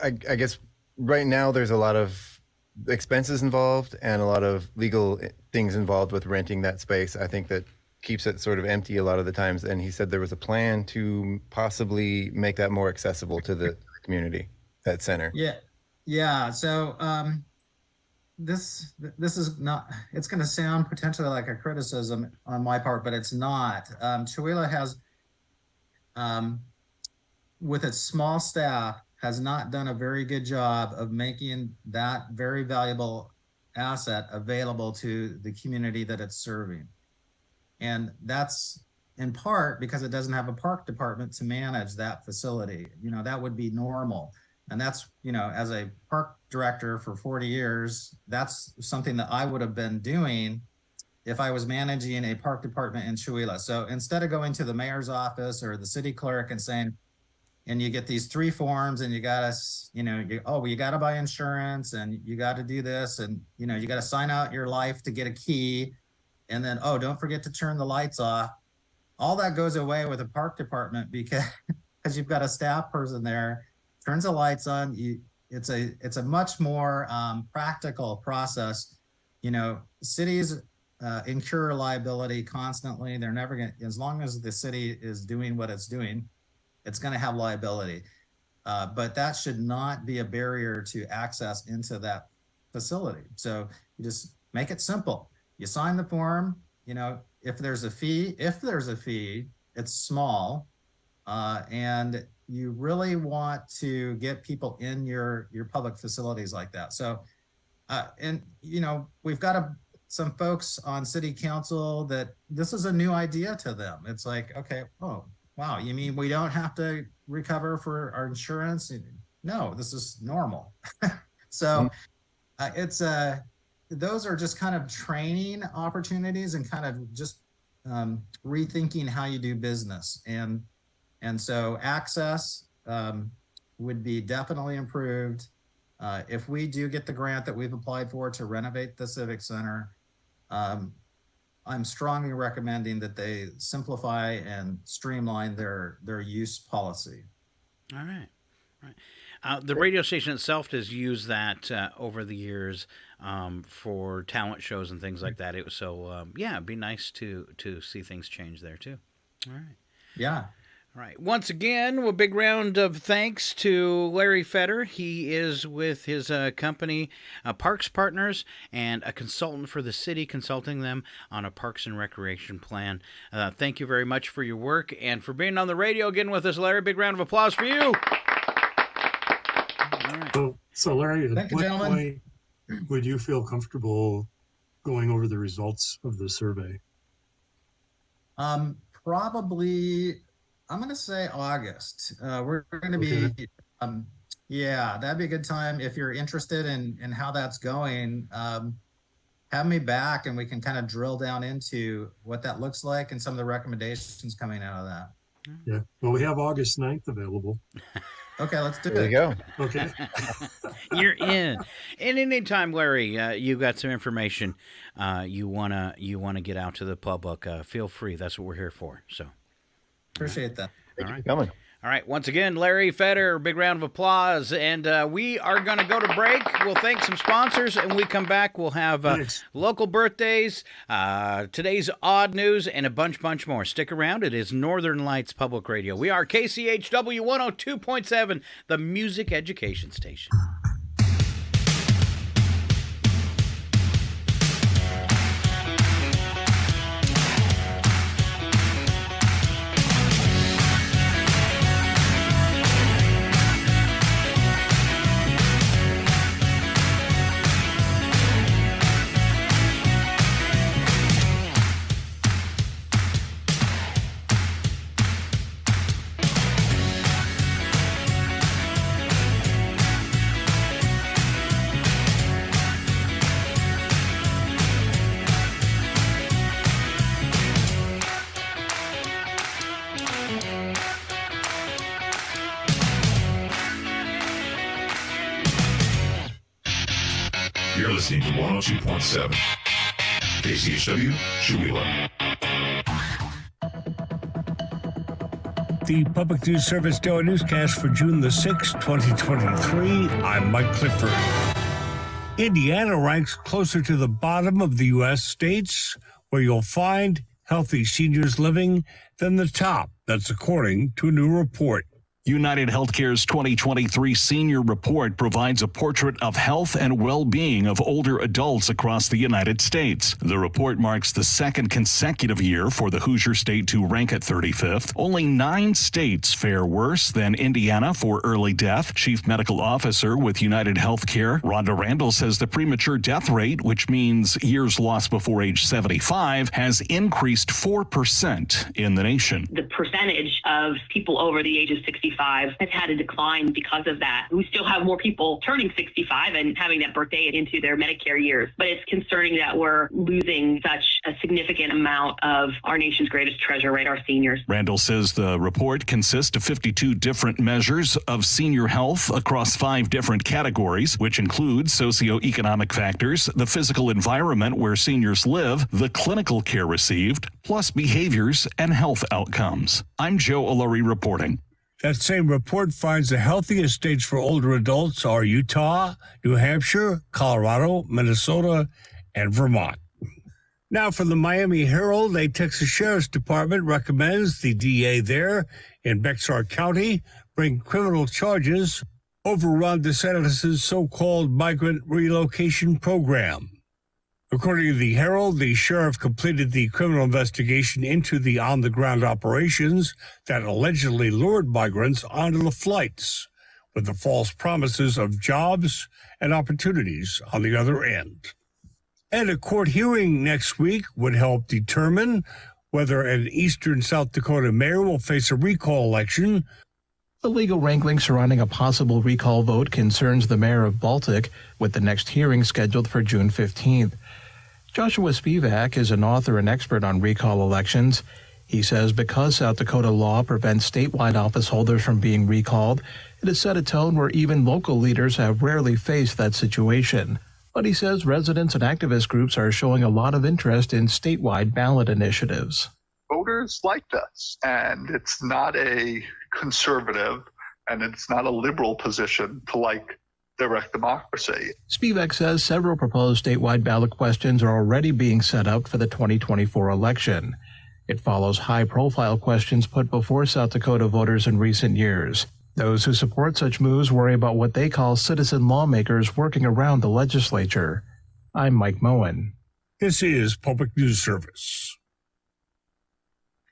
I guess right now there's a lot of expenses involved and a lot of legal things involved with renting that space. I think that keeps it sort of empty a lot of the times. And he said there was a plan to possibly make that more accessible to the community, that center. Yeah. So this is not, it's going to sound potentially like a criticism on my part, but it's not. Chewelah has, with its small staff, has not done a very good job of making that very valuable asset available to the community that it's serving. And that's in part because it doesn't have a park department to manage that facility. That would be normal. And that's, as a park director for 40 years, that's something that I would have been doing if I was managing a park department in Chewelah. So instead of going to the mayor's office or the city clerk and saying, and you get these 3 forms and you got to, you got to buy insurance and you got to do this. And, you got to sign out your life to get a key. And then, don't forget to turn the lights off. All that goes away with a park department because you've got a staff person there, turns the lights on. It's a much more practical process. Cities incur liability constantly. They're never going to, as long as the city is doing what it's doing, it's going to have liability. But that should not be a barrier to access into that facility. So you just make it simple. You sign the form, if there's a fee, it's small. And you really want to get people in your public facilities like that. So, we've got some folks on city council that this is a new idea to them. It's like, okay, oh, wow, you mean we don't have to recover for our insurance? No, this is normal. So those are just kind of training opportunities and kind of just rethinking how you do business. And so access would be definitely improved. If we do get the grant that we've applied for to renovate the Civic Center, I'm strongly recommending that they simplify and streamline their use policy. All right. The radio station itself has used that over the years for talent shows and things like that. It'd be nice to see things change there too. All right. Yeah. All right. Once again, a big round of thanks to Larry Fetter. He is with his company, Parks Partners, and a consultant for the city, consulting them on a Parks and Recreation plan. Thank you very much for your work and for being on the radio again with us, Larry. Big round of applause for you. All right. So Larry, Thank you, what gentlemen. point would you feel comfortable going over the results of the survey? Probably, I'm going to say August. We're going to be, that'd be a good time. If you're interested in how that's going, have me back and we can kind of drill down into what that looks like and some of the recommendations coming out of that. Yeah. Well, we have August 9th available. Okay, let's do it. There you go. Okay. You're in. And anytime, Larry, you got some information you wanna get out to the public, feel free. That's what we're here for. So Appreciate that. all right. Coming. All right. Once again, Larry Fetter, big round of applause. And we are going to go to break. We'll thank some sponsors. And when we come back, we'll have Thanks. local birthdays, today's odd news, and a bunch more. Stick around. It is Northern Lights Public Radio. We are KCHW 102.7, the music education station. You're listening to 102.7 KCHW Shawila. The Public News Service Daily Newscast for June the 6th, 2023. I'm Mike Clifford. Indiana ranks closer to the bottom of the U.S. states where you'll find healthy seniors living than the top. That's according to a new report. United Healthcare's 2023 Senior Report provides a portrait of health and well-being of older adults across the United States. The report marks the second consecutive year for the Hoosier State to rank at 35th. Only 9 states fare worse than Indiana for early death. Chief Medical Officer with United Healthcare, Rhonda Randall, says the premature death rate, which means years lost before age 75, has increased 4% in the nation. The percentage of people over the age of 65 has had a decline because of that. We still have more people turning 65 and having that birthday into their Medicare years. But it's concerning that we're losing such a significant amount of our nation's greatest treasure, right, our seniors. Randall says the report consists of 52 different measures of senior health across 5 different categories, which include socioeconomic factors, the physical environment where seniors live, the clinical care received, plus behaviors and health outcomes. I'm Joe Alori reporting. That same report finds the healthiest states for older adults are Utah, New Hampshire, Colorado, Minnesota, and Vermont. Now for the Miami Herald, a Texas Sheriff's Department recommends the DA there in Bexar County bring criminal charges over Ron DeSantis' so-called migrant relocation program. According to the Herald, the sheriff completed the criminal investigation into the on-the-ground operations that allegedly lured migrants onto the flights with the false promises of jobs and opportunities on the other end. And a court hearing next week would help determine whether an eastern South Dakota mayor will face a recall election. The legal wrangling surrounding a possible recall vote concerns the mayor of Baltic, with the next hearing scheduled for June 15th. Joshua Spivak is an author and expert on recall elections. He says because South Dakota law prevents statewide office holders from being recalled, it has set a tone where even local leaders have rarely faced that situation. But he says residents and activist groups are showing a lot of interest in statewide ballot initiatives. Voters like this, and it's not a conservative and it's not a liberal position to like direct democracy. Spivak says several proposed statewide ballot questions are already being set up for the 2024 election. It follows high-profile questions put before South Dakota voters in recent years. Those who support such moves worry about what they call citizen lawmakers working around the legislature. I'm Mike Moen. This is Public News Service.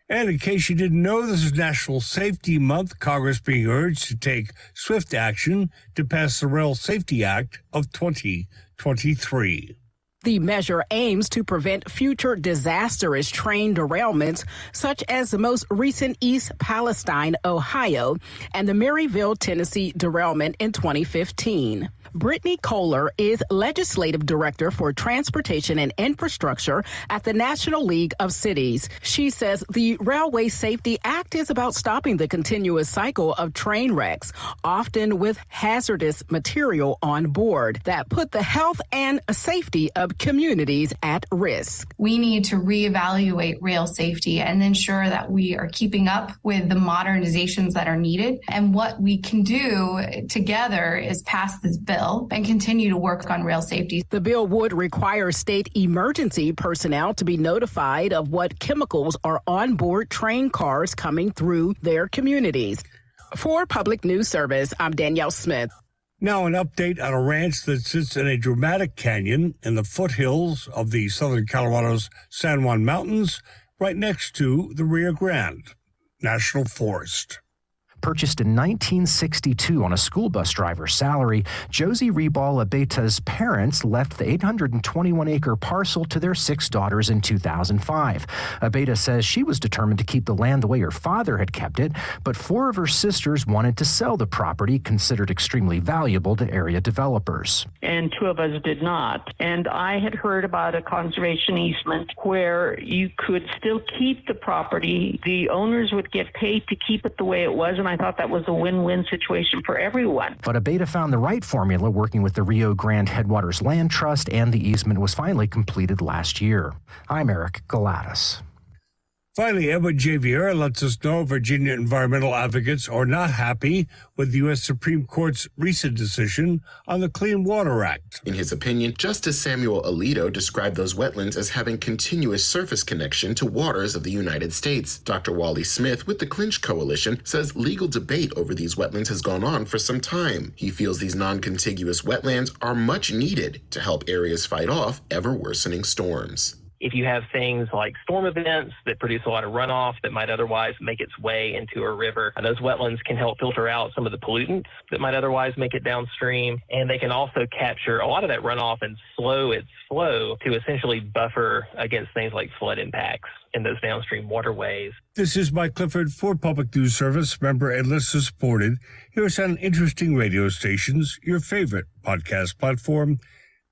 And in case you didn't know, this is National Safety Month. Congress being urged to take swift action to pass the Rail Safety Act of 2023. The measure aims to prevent future disastrous train derailments, such as the most recent East Palestine, Ohio, and the Maryville, Tennessee derailment in 2015. Brittany Kohler is Legislative Director for Transportation and Infrastructure at the National League of Cities. She says the Railway Safety Act is about stopping the continuous cycle of train wrecks, often with hazardous material on board, that put the health and safety of communities at risk. We need to reevaluate rail safety and ensure that we are keeping up with the modernizations that are needed. And what we can do together is pass this bill and continue to work on rail safety. The bill would require state emergency personnel to be notified of what chemicals are on board train cars coming through their communities. For Public News Service, I'm Danielle Smith. Now an update on a ranch that sits in a dramatic canyon in the foothills of the southern Colorado's San Juan Mountains, right next to the Rio Grande National Forest. Purchased in 1962 on a school bus driver's salary, Josie Rebal Abeta's parents left the 821-acre parcel to their 6 daughters in 2005. Abeta says she was determined to keep the land the way her father had kept it, but 4 of her sisters wanted to sell the property, considered extremely valuable to area developers. And 2 of us did not. And I had heard about a conservation easement where you could still keep the property. The owners would get paid to keep it the way it was, and I thought that was a win-win situation for everyone. But Abeta found the right formula working with the Rio Grande Headwaters Land Trust, and the easement was finally completed last year. I'm Eric Galatis. Finally, Edward J. Vieira lets us know Virginia environmental advocates are not happy with the U.S. Supreme Court's recent decision on the Clean Water Act. In his opinion, Justice Samuel Alito described those wetlands as having continuous surface connection to waters of the United States. Dr. Wally Smith with the Clinch Coalition says legal debate over these wetlands has gone on for some time. He feels these non-contiguous wetlands are much needed to help areas fight off ever-worsening storms. If you have things like storm events that produce a lot of runoff that might otherwise make its way into a river, those wetlands can help filter out some of the pollutants that might otherwise make it downstream. And they can also capture a lot of that runoff and slow its flow to essentially buffer against things like flood impacts in those downstream waterways. This is Mike Clifford for Public News Service, member and listener supported. Here's on interesting radio stations, your favorite podcast platform.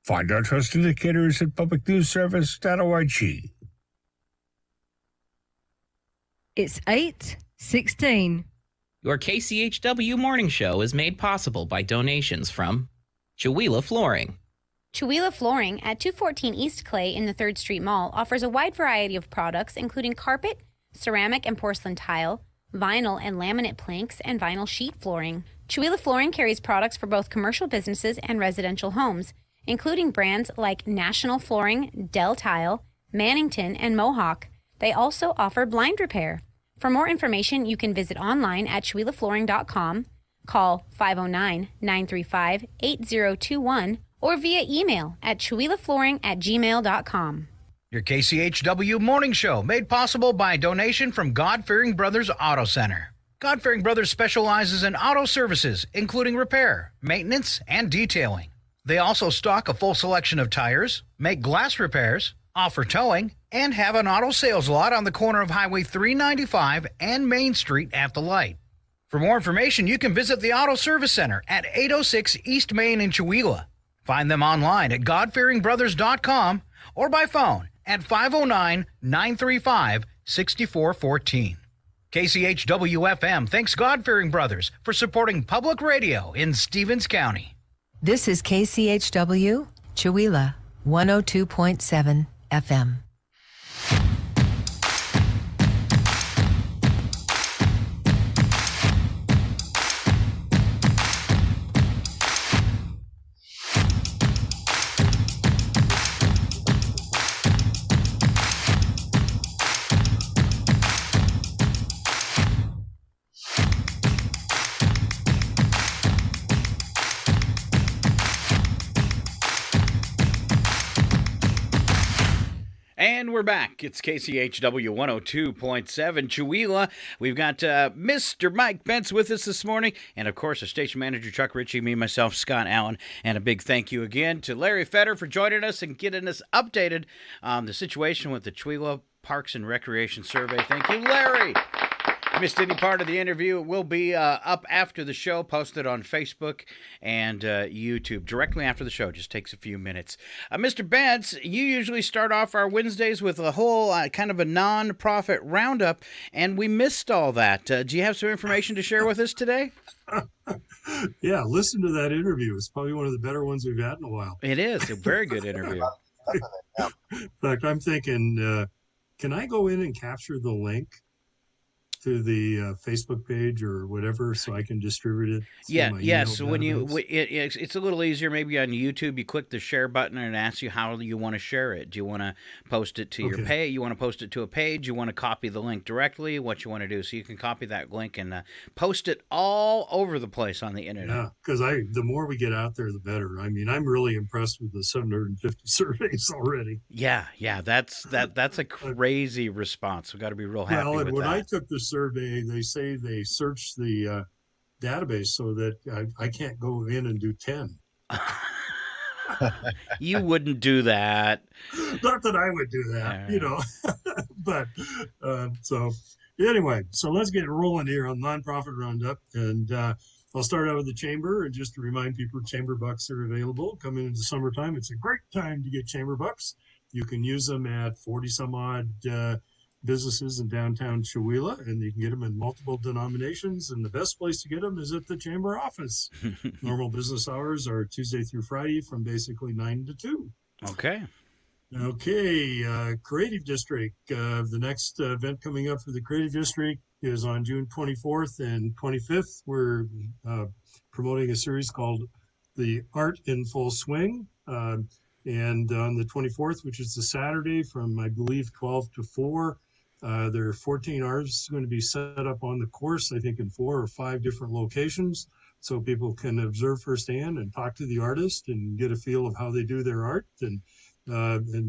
Find our trust indicators at publicnewsservice.org. It's 8:16. Your KCHW Morning Show is made possible by donations from Chihuahua Flooring. Chihuahua Flooring at 214 East Clay in the 3rd Street Mall offers a wide variety of products, including carpet, ceramic and porcelain tile, vinyl and laminate planks, and vinyl sheet flooring. Chihuahua Flooring carries products for both commercial businesses and residential homes, including brands like National Flooring, Del Tile, Mannington, and Mohawk. They also offer blind repair. For more information, you can visit online at ChihuahuaFlooring.com, call 509-935-8021, or via email at ChihuahuaFlooring@gmail.com. Your KCHW Morning Show, made possible by a donation from God-Fearing Brothers Auto Center. God-Fearing Brothers specializes in auto services, including repair, maintenance, and detailing. They also stock a full selection of tires, make glass repairs, offer towing, and have an auto sales lot on the corner of Highway 395 and Main Street at the light. For more information, you can visit the Auto Service Center at 806 East Main in Chihuahua. Find them online at godfearingbrothers.com or by phone at 509-935-6414. KCHW-FM thanks God-Fearing Brothers for supporting public radio in Stevens County. This is KCHW Chihuahua 102.7 FM. And we're back. It's KCHW 102.7 Chihuahua. We've got Mr. Mike Bentz with us this morning. And, of course, our station manager, Chuck Ritchie, me, myself, Scott Allen. And a big thank you again to Larry Fetter for joining us and getting us updated on the situation with the Chihuahua Parks and Recreation Survey. Thank you, Larry. Missed any part of the interview, it will be up after the show, posted on Facebook and YouTube directly after the show. Just takes a few minutes. Mr. Bentz, you usually start off our Wednesdays with a whole kind of a non-profit roundup, and we missed all that. Do you have some information to share with us today? Yeah, listen to that interview. It's probably one of the better ones we've had in a while. It is a very good interview. In fact, I'm thinking, can I go in and capture the link to the Facebook page or whatever, so I can distribute it? Yes. When it's a little easier. Maybe on YouTube, you click the share button and it asks you how you want to share it. Do you want to post it to your page? You want to post it to a page? You want to copy the link directly? What you want to do? So you can copy that link and post it all over the place on the internet. Yeah, because the more we get out there, the better. I mean, I'm really impressed with the 750 surveys already. Yeah, that's a crazy response. We've got to be real happy with that. When I took the survey, they say they searched the database so that I can't go in and do 10. You wouldn't do that. Not that I would do that, but so anyway, so let's get rolling here on Nonprofit Roundup. And I'll start out with the chamber, and just to remind people, chamber bucks are available. Coming into summertime, it's a great time to get chamber bucks. You can use them at 40 some odd businesses in downtown Chihuahua, and you can get them in multiple denominations. And the best place to get them is at the chamber office. Normal business hours are Tuesday through Friday from basically 9 to 2. Okay. Creative District. The next event coming up for the Creative District is on June 24th and 25th. We're promoting a series called The Art in Full Swing. And on the 24th, which is the Saturday from, I believe, 12 to 4, there are 14 artists going to be set up on the course, I think in 4 or 5 different locations, so people can observe firsthand and talk to the artist and get a feel of how they do their art. And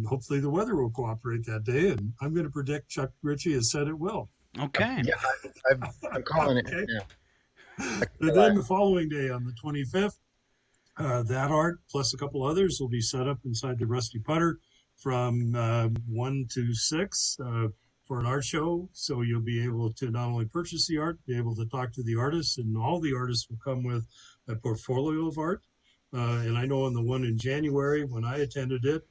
hopefully the weather will cooperate that day. And I'm going to predict Chuck Ritchie has said it will. Okay. Yeah, I'm calling it. Okay. Yeah. And then the following day on the 25th, that art plus a couple others will be set up inside the Rusty Putter from 1 to 6 for an art show. So you'll be able to not only purchase the art, be able to talk to the artists, and all the artists will come with a portfolio of art. And I know on the one in January, when I attended it,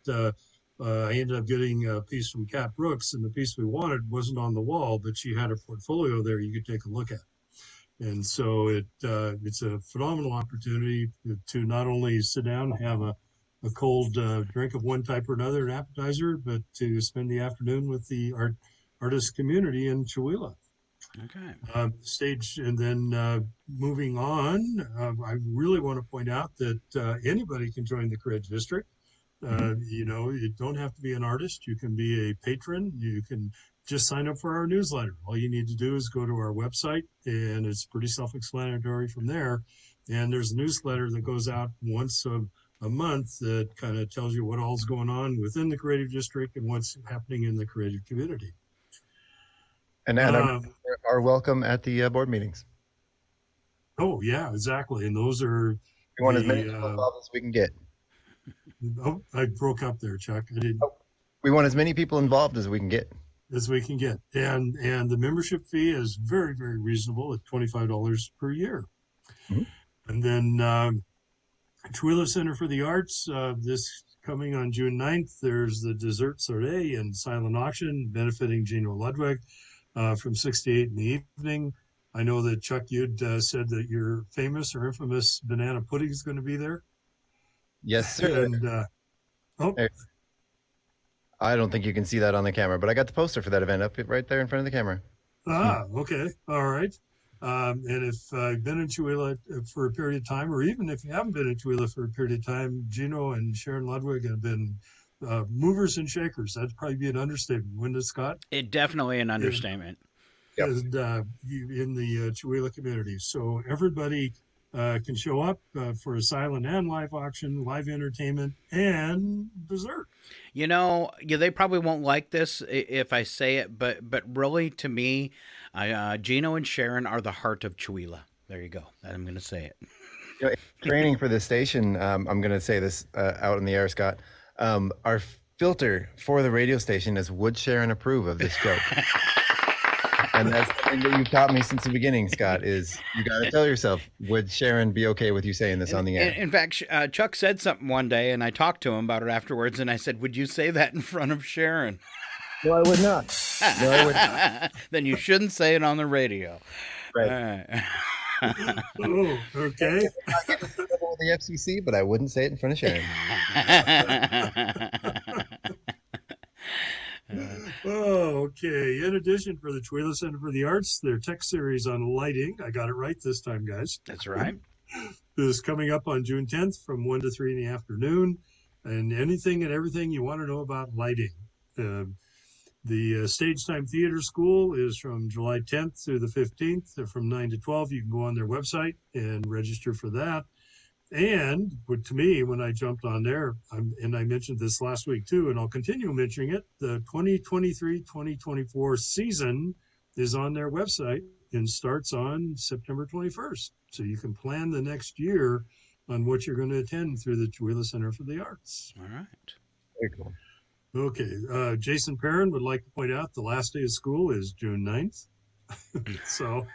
I ended up getting a piece from Kat Brooks, and the piece we wanted wasn't on the wall, but she had a portfolio there you could take a look at. And so it's a phenomenal opportunity to not only sit down and have a cold drink of one type or another, an appetizer, but to spend the afternoon with the artist community in Chihuahua. Okay. And then moving on, I really want to point out that anybody can join the Creative District. You don't have to be an artist. You can be a patron. You can just sign up for our newsletter. All you need to do is go to our website, and it's pretty self-explanatory from there. And there's a newsletter that goes out once a month that kind of tells you what all's going on within the Creative District and what's happening in the creative community. And are welcome at the board meetings. Oh, yeah, exactly. And those are... We want as many people involved as we can get. Oh, I broke up there, Chuck. I didn't... We want as many people involved as we can get. As we can get. And the membership fee is very, very reasonable at $25 per year. Mm-hmm. And then Chihuahua Center for the Arts, this coming on June 9th, there's the dessert soirée and silent auction benefiting Gino Ludwig from 6 to 8 in the evening. I know that, Chuck, you'd said that your famous or infamous banana pudding is going to be there. Yes, sir. And Oh, I don't think you can see that on the camera, but I got the poster for that event up right there in front of the camera. Okay. All right. And if I've been in Chihuahua for a period of time, or even if you haven't been in Chihuahua for a period of time, Gino and Sharon Ludwig have been movers and shakers. That'd probably be an understatement, wouldn't it, Scott? It definitely an understatement. And in the Chihuahua community. So everybody can show up for a silent and live auction, live entertainment, and dessert. You know, they probably won't like this if I say it, but really, to me, Gino and Sharon are the heart of Chihuahua. There you go. I'm going to say it. You know, training for this station, I'm going to say this out in the air, Scott. Our filter for the radio station is would Sharon approve of this joke? And that's the thing that you've taught me since the beginning, Scott, is you got to tell yourself, would Sharon be okay with you saying this on the air? In fact, Chuck said something one day, and I talked to him about it afterwards, and I said, would you say that in front of Sharon? No, I would not. No, I would not. Then you shouldn't say it on the radio. Right. Oh, okay. I get in trouble with the FCC, but I wouldn't say it in front of Sharon. Oh, okay. In addition, for the Chihuahua Center for the Arts, their tech series on lighting, I got it right this time, guys. That's right. This is coming up on June 10th from 1 to 3 in the afternoon, and anything and everything you want to know about lighting. The Stage Time Theater School is from July 10th through the 15th. They're from 9 to 12. You can go on their website and register for that. And to me, when I jumped on there, and I mentioned this last week too, and I'll continue mentioning it, the 2023-2024 season is on their website and starts on September 21st. So you can plan the next year on what you're going to attend through the Chihuahua Center for the Arts. All right. Very cool. Okay. Jason Perrin would like to point out the last day of school is June 9th. So,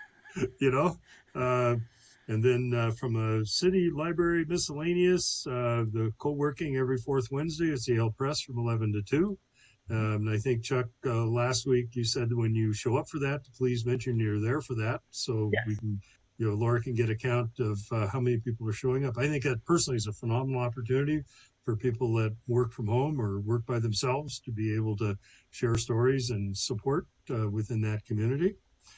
and then from a city library miscellaneous, the co-working every fourth Wednesday is the El Press from 11 to 2. And I think, Chuck, last week you said when you show up for that, please mention you're there for that. So we can, Laura can get a count of how many people are showing up. I think that personally is a phenomenal opportunity for people that work from home or work by themselves to be able to share stories and support within that community.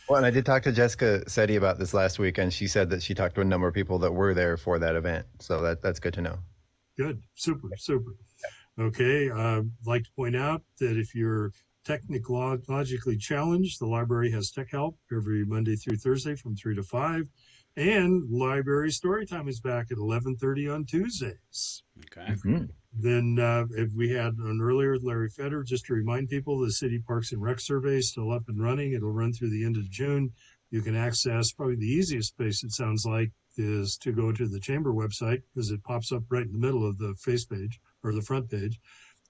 Well, and I did talk to Jessica Setti about this last week, and she said that she talked to a number of people that were there for that event. So that's good to know. Good. Super. Okay. I'd like to point out that if you're technologically challenged, the library has tech help every Monday through Thursday from 3 to 5. And library story time is back at 11:30 on Tuesdays. Okay. Mm-hmm. Then if we had an earlier Larry Fetter, just to remind people, the City Parks and Rec Survey is still up and running. It'll run through the end of June. You can access, probably the easiest place, it sounds like, is to go to the Chamber website because it pops up right in the middle of the face page or the front page.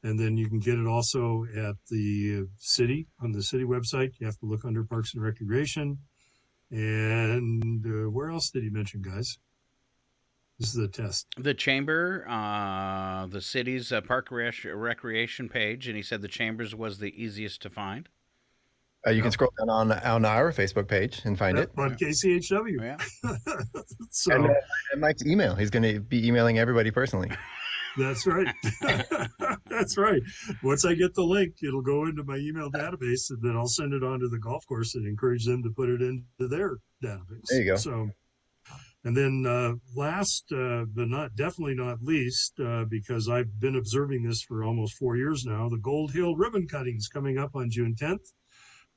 And then you can get it also at the city, on the city website. You have to look under Parks and Recreation. And where else did he mention, guys? This is a test. The Chamber, the city's Park Recreation page, and he said the Chambers was the easiest to find. You can scroll down on our Facebook page and find it. On KCHW. Yeah. So, and Mike's email. He's going to be emailing everybody personally. That's right. That's right. Once I get the link, it'll go into my email database, and then I'll send it on to the golf course and encourage them to put it into their database. There you go. So, and then last, but definitely not least, because I've been observing this for almost 4 years now, the Gold Hill ribbon cutting is coming up on June 10th.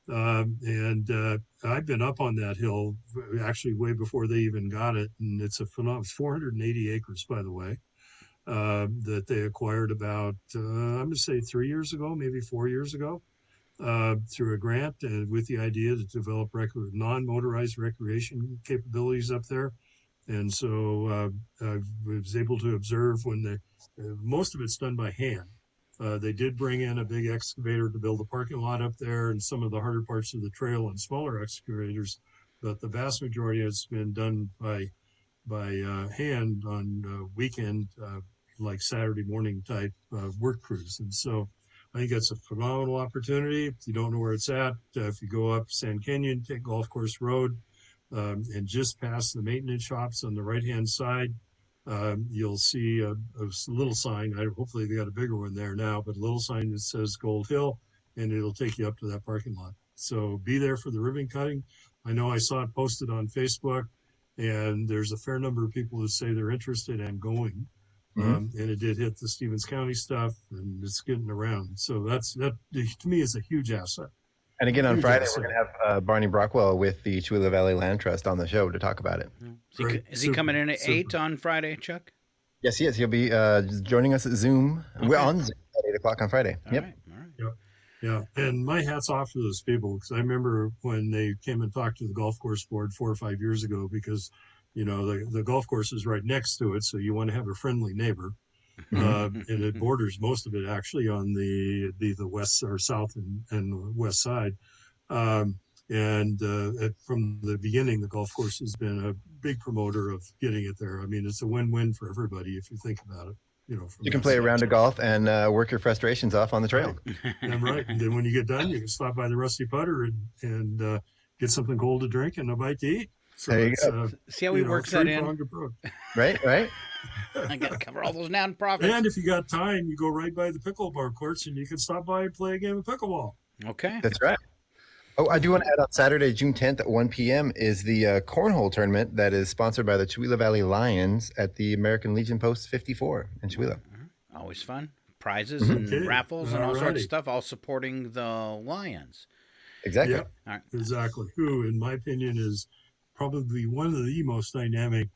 And I've been up on that hill actually way before they even got it. And it's a phenomenal 480 acres, by the way. That they acquired about, I'm going to say 3 years ago, maybe 4 years ago, through a grant and with the idea to develop non-motorized recreation capabilities up there. And so I was able to observe when most of it's done by hand. They did bring in a big excavator to build a parking lot up there and some of the harder parts of the trail and smaller excavators, but the vast majority has been done by hand on weekend, like Saturday morning type work crews. And so I think that's a phenomenal opportunity. If you don't know where it's at, if you go up Sand Canyon, take Golf Course Road, and just past the maintenance shops on the right-hand side, you'll see a little sign. Hopefully they got a bigger one there now, but a little sign that says Gold Hill, and it'll take you up to that parking lot. So be there for the ribbon cutting. I know I saw it posted on Facebook, and there's a fair number of people who say they're interested and going. And it did hit the Stevens County stuff, and it's getting around. So that to me is a huge asset. And again, on Huge Friday, asset. we're going to have Barney Brockwell with the Chewelah Valley Land Trust on the show to talk about it. Is he coming in at 8 on Friday, Chuck? Yes, he is. He'll be joining us at Zoom. Okay. We're on Zoom at 8 o'clock on Friday. All right. Yep. Yeah. And my hat's off to those people, because I remember when they came and talked to the golf course board 4 or 5 years ago, because, the golf course is right next to it. So you want to have a friendly neighbor. And it borders most of it actually on the west or south and west side. From the beginning, the golf course has been a big promoter of getting it there. I mean, it's a win-win for everybody if you think about it. You can play a round of golf and work your frustrations off on the trail. That's right. And then when you get done, you can stop by the Rusty Putter and get something cold to drink and a bite to eat. So there you go. See how he works that in? Right. I got to cover all those nonprofits. And if you got time, you go right by the pickleball courts, and you can stop by and play a game of pickleball. Okay. That's right. Oh, I do want to add on Saturday, June 10th at 1 p.m. is the cornhole tournament that is sponsored by the Chewelah Valley Lions at the American Legion Post 54 in Chewelah. Always fun. Prizes and raffles and all sorts of stuff, all supporting the Lions. Exactly. Yep. All right. Exactly. Who, in my opinion, is probably one of the most dynamic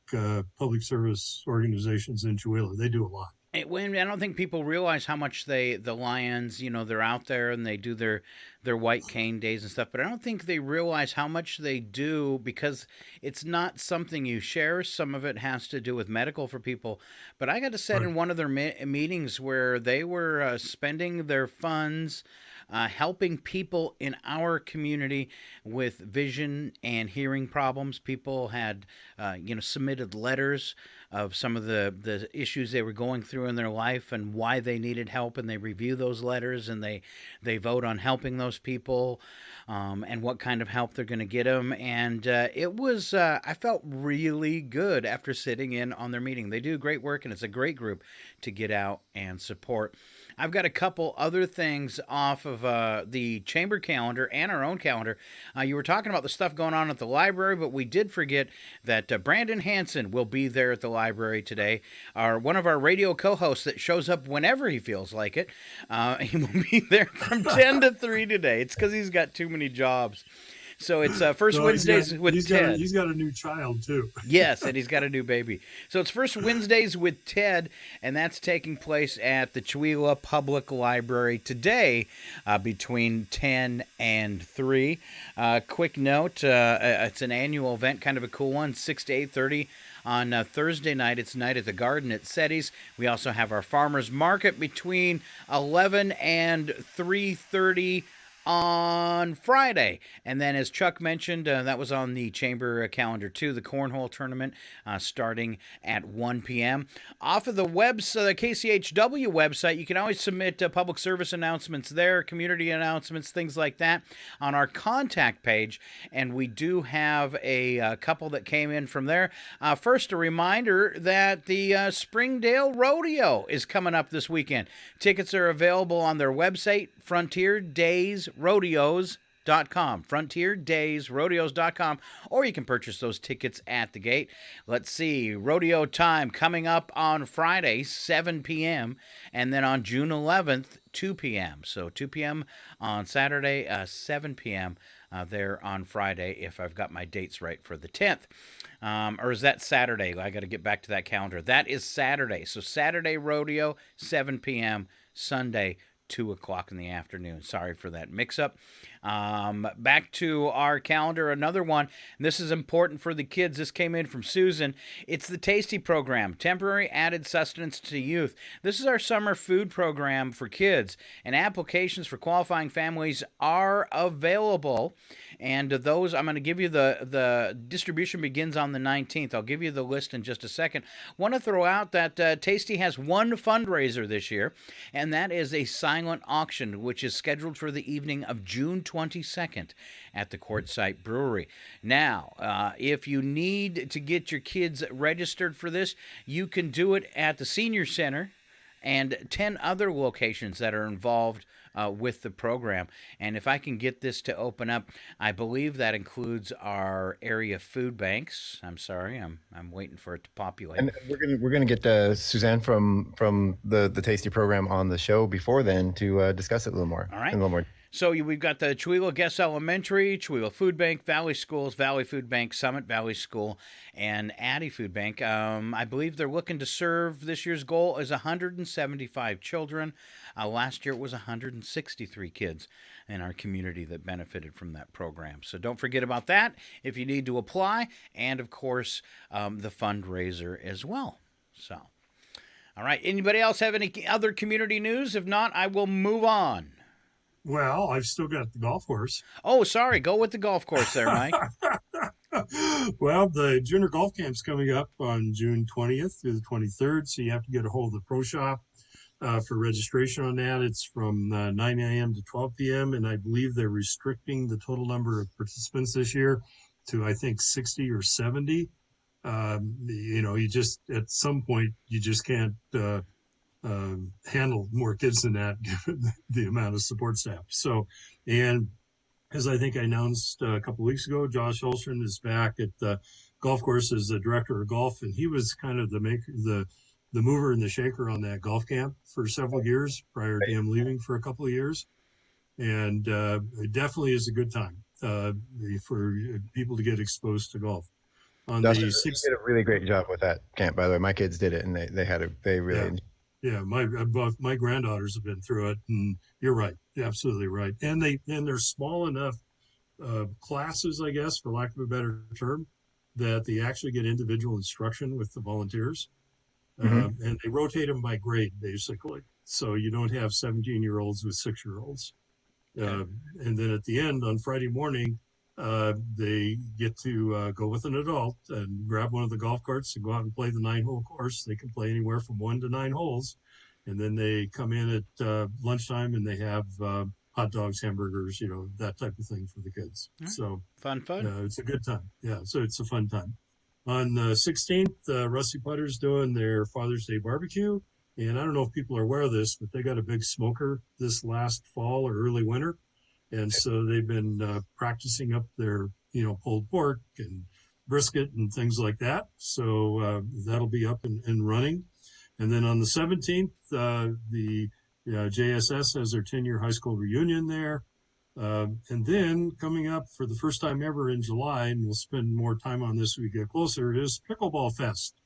public service organizations in Chewelah. They do a lot. I don't think people realize how much the Lions, they're out there and they do their white cane days and stuff, but I don't think they realize how much they do, because it's not something you share. Some of it has to do with medical for people. But I got to sit in one of their meetings where they were spending their funds helping people in our community with vision and hearing problems. People had, submitted letters of some of the issues they were going through in their life and why they needed help, and they review those letters and they vote on helping those people and what kind of help they're going to get them. And it was, I felt really good after sitting in on their meeting. They do great work, and it's a great group to get out and support. I've got a couple other things off of the chamber calendar and our own calendar. You were talking about the stuff going on at the library, but we did forget that Brandon Hansen will be there at the library today. One of our radio co-hosts that shows up whenever he feels like it. He will be there from 10 to 3 today. It's because he's got too many jobs. So it's First Wednesdays with Ted. He's got a new child, too. Yes, and he's got a new baby. So it's First Wednesdays with Ted, and that's taking place at the Chewelah Public Library today between 10 and 3. Quick note, it's an annual event, kind of a cool one, 6 to 8:30. On Thursday night, it's Night at the Garden at SETI's. We also have our farmers market between 11 and 3:30 on Friday. And then, as Chuck mentioned, that was on the chamber calendar too, the cornhole tournament starting at 1 p.m. Off of the KCHW website, you can always submit public service announcements there, community announcements, things like that on our contact page. And we do have a couple that came in from there. First, a reminder that the Springdale Rodeo is coming up this weekend. Tickets are available on their website, FrontierDaysRodeos.com, FrontierDaysRodeos.com, or you can purchase those tickets at the gate. Let's see, rodeo time coming up on Friday, 7 p.m., and then on June 11th, 2 p.m. So 2 p.m. on Saturday, 7 p.m. There on Friday, if I've got my dates right for the 10th. Or is that Saturday? I got to get back to that calendar. That is Saturday. So Saturday rodeo, 7 p.m., Sunday, 2 o'clock in the afternoon. Sorry for that mix-up. Back to our calendar, another one. This is important for the kids. This came in from Susan. It's the Tasty Program, Temporary Added Sustenance to Youth. This is our summer food program for kids, and applications for qualifying families are available. And those, I'm going to give you the distribution begins on the 19th. I'll give you the list in just a second. Want to throw out that Tasty has one fundraiser this year, and that is a silent auction, which is scheduled for the evening of June 22nd at the Quartzsite Brewery. Now, if you need to get your kids registered for this, you can do it at the Senior Center and 10 other locations that are involved with the program. And if I can get this to open up, I believe that includes our area food banks. I'm sorry, I'm waiting for it to populate. And we're gonna get Suzanne from the Tasty program on the show before then to discuss it a little more. All right. In a little more. So we've got the Chihuahua Guest Elementary, Chihuahua Food Bank, Valley Schools, Valley Food Bank, Summit Valley School, and Addie Food Bank. I believe they're looking to serve, this year's goal is 175 children. Last year it was 163 kids in our community that benefited from that program. So don't forget about that if you need to apply, and of course the fundraiser as well. So, all right, anybody else have any other community news? If not, I will move on. Well, I've still got the golf course. Oh, sorry. Go with the golf course there, Mike. Well, the junior golf camp's coming up on June 20th through the 23rd, so you have to get a hold of the Pro Shop for registration on that. It's from 9 a.m. to 12 p.m., and I believe they're restricting the total number of participants this year to, I think, 60 or 70. You just, at some point, you just can't handle more kids than that, given the amount of support staff. So, and as I think I announced a couple of weeks ago, Josh Olsson is back at the golf course as the director of golf, and he was kind of the mover and the shaker on that golf camp for several years prior to him leaving for a couple of years. And it definitely is a good time for people to get exposed to golf. Dustin did a really great job with that camp, by the way. My kids did it, and they really. Yeah, both my granddaughters have been through it, and you're right, absolutely right. And they're small enough classes, I guess, for lack of a better term, that they actually get individual instruction with the volunteers, and they rotate them by grade, basically. So you don't have 17-year-olds with 6-year-olds. And then at the end on Friday morning, they get to go with an adult and grab one of the golf carts and go out and play the 9-hole course. They can play anywhere from 1 to 9 holes. And then they come in at lunchtime and they have hot dogs, hamburgers, that type of thing for the kids. So fun. It's a good time. Yeah, so it's a fun time. On the 16th, Rusty Putter's doing their Father's Day barbecue. And I don't know if people are aware of this, but they got a big smoker this last fall or early winter. And so they've been practicing up their, pulled pork and brisket and things like that. So that'll be up and running. And then on the 17th, the JSS has their 10-year high school reunion there. And then coming up for the first time ever in July, and we'll spend more time on this as we get closer, is Pickleball Fest.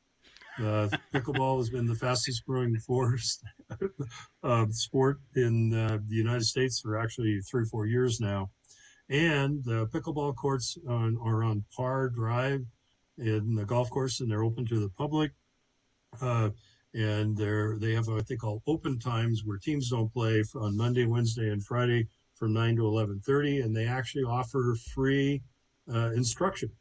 Pickleball has been the fastest growing sport in the United States for actually 3 or 4 years now. And the pickleball courts are on Par Drive in the golf course, and they're open to the public. And they have what they call open times where teams don't play on Monday, Wednesday, and Friday from 9 to 11:30, and they actually offer free instruction.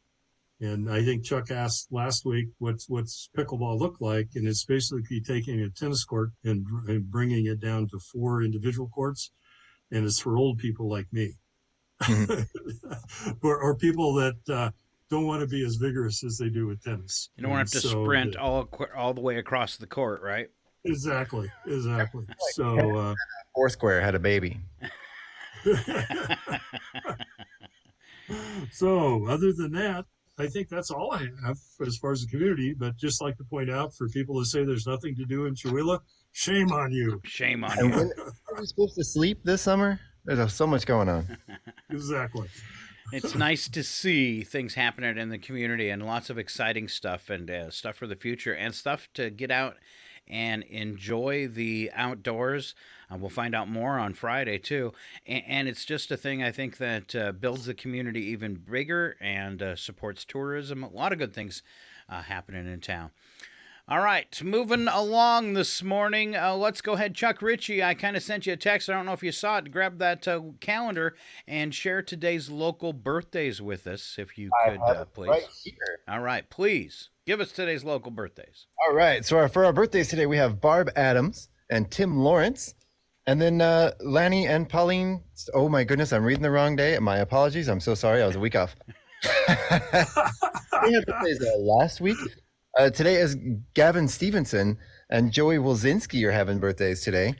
And I think Chuck asked last week, what's pickleball look like? And it's basically taking a tennis court and bringing it down to 4 individual courts. And it's for old people like me, or people that don't want to be as vigorous as they do with tennis. You don't want to have to sprint all the way across the court, right? Exactly. So Foursquare had a baby. So other than that, I think that's all I have as far as the community, but just like to point out for people who say there's nothing to do in Chihuahua, shame on you. Shame on And you. when are we supposed to sleep this summer? There's so much going on. Exactly. It's nice to see things happening in the community and lots of exciting stuff and stuff for the future and stuff to get out and enjoy the outdoors. We'll find out more on Friday, too. And it's just a thing, I think, that builds the community even bigger and supports tourism. A lot of good things happening in town. All right, moving along this morning. Let's go ahead. Chuck Ritchie, I kind of sent you a text. I don't know if you saw it. Grab that calendar and share today's local birthdays with us, if you could, please. Right here. All right, please. Give us today's local birthdays. All right. So for our birthdays today, we have Barb Adams and Tim Lawrence. And then Lanny and Pauline. Oh my goodness, I'm reading the wrong day. My apologies. I'm so sorry. I was a week off. We had birthdays last week. Today is Gavin Stevenson and Joey Wilzinski are having birthdays today.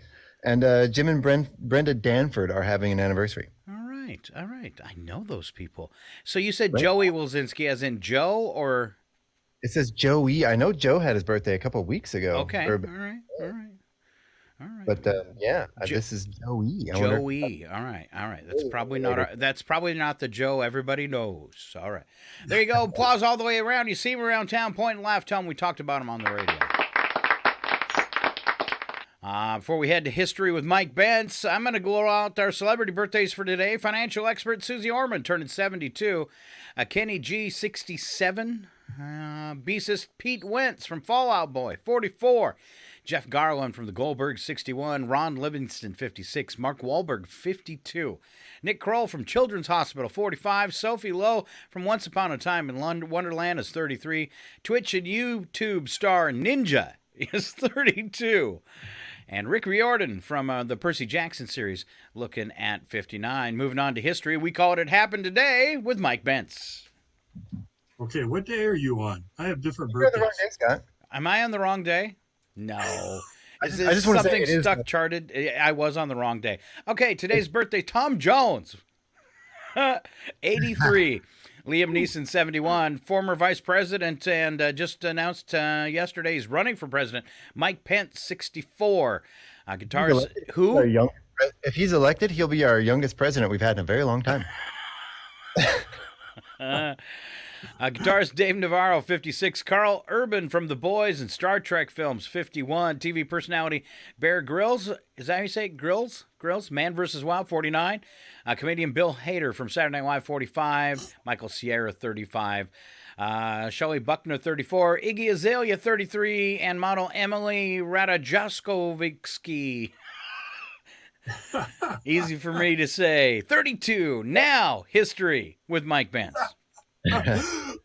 And Jim and Brenda Danford are having an anniversary. All right. I know those people. So you said Joey Wilzinski as in Joe, or? It says Joey. I know Joe had his birthday a couple of weeks ago. Okay. All right. But this is Joey. Joey. All right. That's probably not the Joe everybody knows. All right. There you go. Applause all the way around. You see him around town, point and laugh. Tell him we talked about him on the radio. Before we head to history with Mike Bentz, I'm going to go out our celebrity birthdays for today. Financial expert Susie Orman turning 72. Kenny G, 67. Beasist Pete Wentz from Fall Out Boy, 44. Jeff Garland from the Goldbergs, 61. Ron Livingston, 56. Mark Wahlberg, 52. Nick Kroll from Children's Hospital, 45. Sophie Lowe from Once Upon a Time in Wonderland is 33. Twitch and YouTube star Ninja is 32. And Rick Riordan from the Percy Jackson series looking at 59. Moving on to history, we call it Happened Today with Mike Bentz. Okay, what day are you on? I have different You're on birthdays. the wrong day, Scott. Am I on the wrong day? No. I just want to say it is stuck charted? I was on the wrong day. Okay, today's birthday, Tom Jones, 83. Liam Neeson, 71. Former vice president and just announced yesterday he's running for president, Mike Pence, 64. Guitarist, who? If he's elected, he'll be our youngest president we've had in a very long time. Guitarist Dave Navarro, 56. Carl Urban from The Boys and Star Trek films, 51. TV personality Bear Grylls, is that how you say it? Grills? Man vs. Wild, 49. Comedian Bill Hader from Saturday Night Live, 45. Michael Cera, 35. Shelley Buckner, 34. Iggy Azalea, 33. And model Emily Ratajkowski. Easy for me to say. 32. Now, history with Mike Bentz.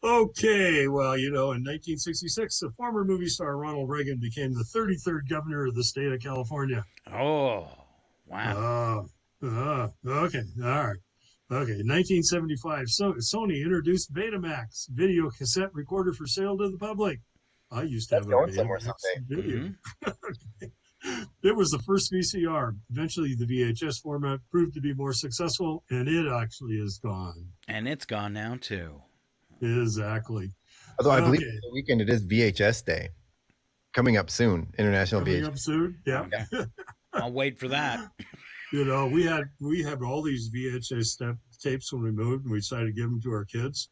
Okay, well, in 1966, the former movie star Ronald Reagan became the 33rd governor of the state of California. Oh, wow. Okay, all right. Okay, 1975, Sony introduced Betamax, video cassette recorder for sale to the public. I used to have a Betamax video. Okay. It was the first VCR. Eventually, the VHS format proved to be more successful, and it actually is gone. And it's gone now, too. Exactly. Although I believe the weekend it is VHS Day. Coming up soon, International VHS. Up soon, yeah. I'll wait for that. We had all these VHS tapes when we moved, and we decided to give them to our kids.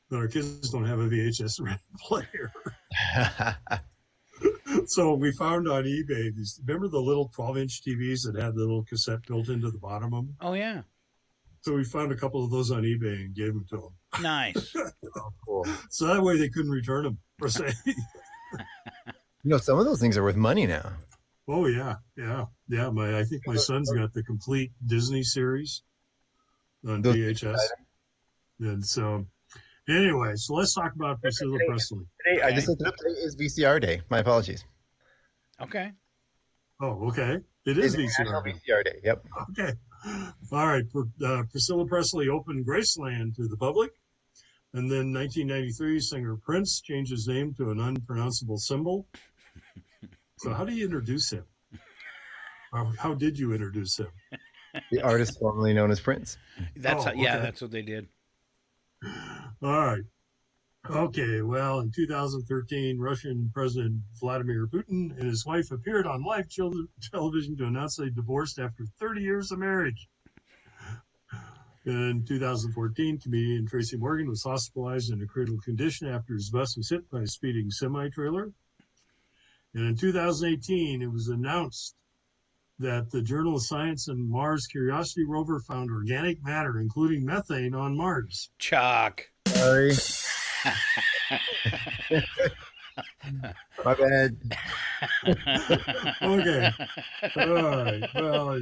But our kids don't have a VHS player. So we found on eBay these. Remember the little 12-inch TVs that had the little cassette built into the bottom of them? Oh yeah. So we found a couple of those on eBay and gave them to them. Nice. Oh, cool. So that way they couldn't return them per se. Some of those things are worth money now. Oh yeah. I think my son's got the complete Disney series on VHS. And so, anyway, so let's talk about Priscilla Presley. Today, I just looked it up. Today is VCR Day. My apologies. Okay. Oh, okay. It is VCR Day. Yep. Okay. All right. Priscilla Presley opened Graceland to the public. And then 1993, singer Prince changed his name to an unpronounceable symbol. So how do you introduce him? How did you introduce him? The artist formerly known as Prince. That's what they did. All right. Okay, well, in 2013, Russian President Vladimir Putin and his wife appeared on live television to announce they divorced after 30 years of marriage. In 2014, comedian Tracy Morgan was hospitalized in a critical condition after his bus was hit by a speeding semi-trailer. And in 2018, it was announced that the Journal of Science and Mars Curiosity rover found organic matter, including methane, on Mars. Chuck. Sorry. My bad. Okay. All right. Well,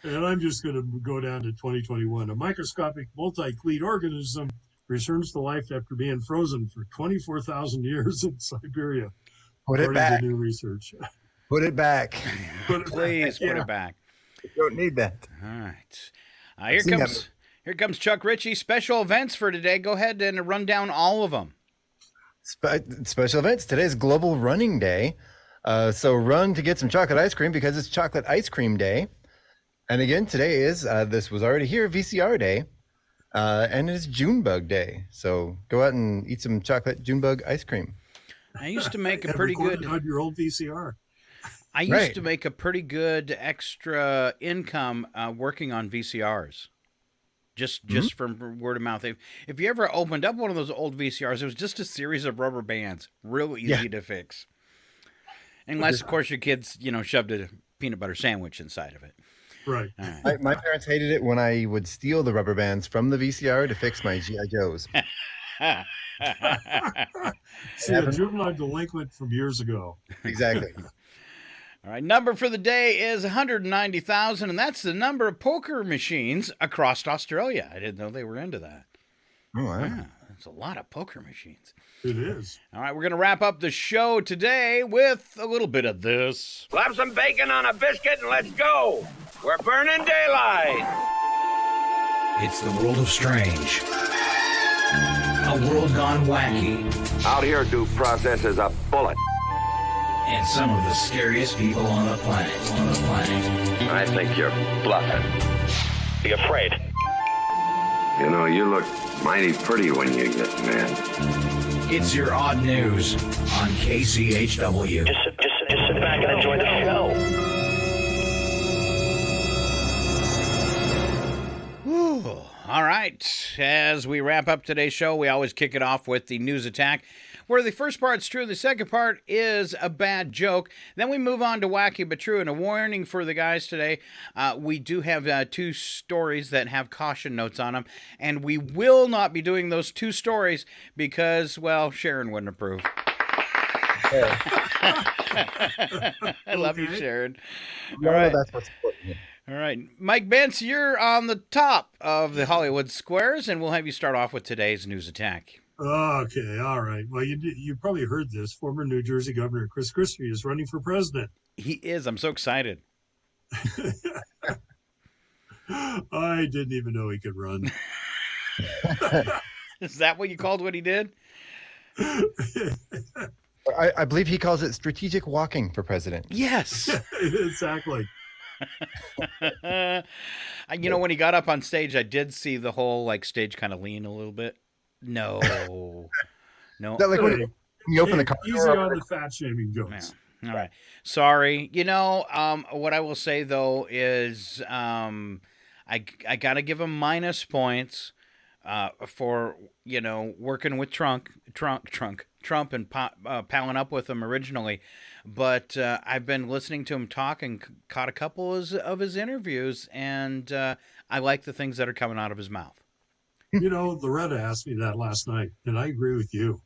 and I'm just going to go down to 2021. A microscopic multi-cleat organism returns to life after being frozen for 24,000 years in Siberia. Put it according back. to new research. Put it back. Please put it back. You don't need that. All right. Here comes Chuck Ritchie. Special events for today. Go ahead and run down all of them. Special events. Today's Global Running Day. So run to get some chocolate ice cream because it's Chocolate Ice Cream Day. And again, today is, this was already here, VCR Day. And it's Junebug Day. So go out and eat some chocolate Junebug ice cream. I used to make a pretty good... on your old VCR. I used to make a pretty good extra income working on VCRs. Just from word of mouth. If you ever opened up one of those old VCRs, it was just a series of rubber bands, real easy to fix. Unless, of course, your kids, shoved a peanut butter sandwich inside of it. Right. My parents hated it when I would steal the rubber bands from the VCR to fix my G.I. Joes. See, a juvenile delinquent from years ago. Exactly. All right, number for the day is 190,000, and that's the number of poker machines across Australia. I didn't know they were into that. Oh, wow. Yeah, that's a lot of poker machines. It is. All right, we're going to wrap up the show today with a little bit of this. Slap some bacon on a biscuit and let's go. We're burning daylight. It's the world of strange. A world gone wacky. Out here, due process is a bullet. And some of the scariest people on the planet. I think you're bluffing. Be afraid. You know, you look mighty pretty when you get mad. It's your odd news on KCHW. Just sit back and enjoy the show. Whew. All right. As we wrap up today's show, we always kick it off with the news attack, where the first part's true, the second part is a bad joke. Then we move on to wacky but true, and a warning for the guys today. We do have two stories that have caution notes on them, and we will not be doing those two stories because, well, Sharon wouldn't approve. I love you, Sharon. All right. That's what's important here. All right. Mike Bentz, you're on the top of the Hollywood squares, and we'll have you start off with today's news attack. Okay, all right. Well, you probably heard this. Former New Jersey Governor Chris Christie is running for president. He is. I'm so excited. I didn't even know he could run. Is that what you called what he did? I believe he calls it strategic walking for president. Yes. Exactly. When he got up on stage, I did see the whole stage kind of lean a little bit. No. That like when you open the car easy door on the fat shaming jokes. Yeah. All right. Sorry. What I will say though is I gotta give him minus points for working with Trump and palling up with him originally. But I've been listening to him talk and caught a couple of his interviews, and I like the things that are coming out of his mouth. Loretta asked me that last night, and I agree with you.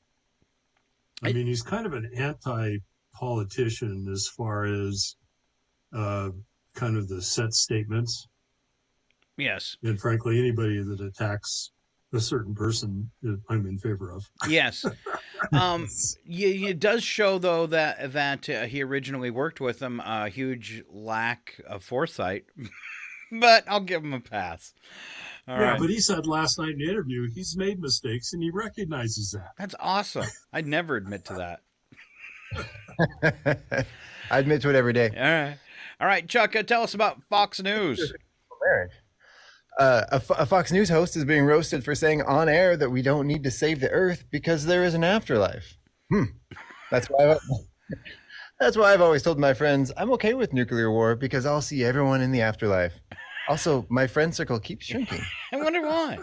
I mean, he's kind of an anti-politician as far as kind of the set statements. Yes. And frankly, anybody that attacks a certain person, I'm in favor of. Yes. It does show, though, that he originally worked with them, a huge lack of foresight. But I'll give him a pass. All right. But he said last night in the interview he's made mistakes and he recognizes that. That's awesome. I'd never admit to that. I admit to it every day. All right, Chuck, tell us about Fox News. Marriage. A Fox News host is being roasted for saying on air that we don't need to save the Earth because there is an afterlife. That's why I've always told my friends I'm okay with nuclear war because I'll see everyone in the afterlife. Also, my friend circle keeps shrinking. I wonder why.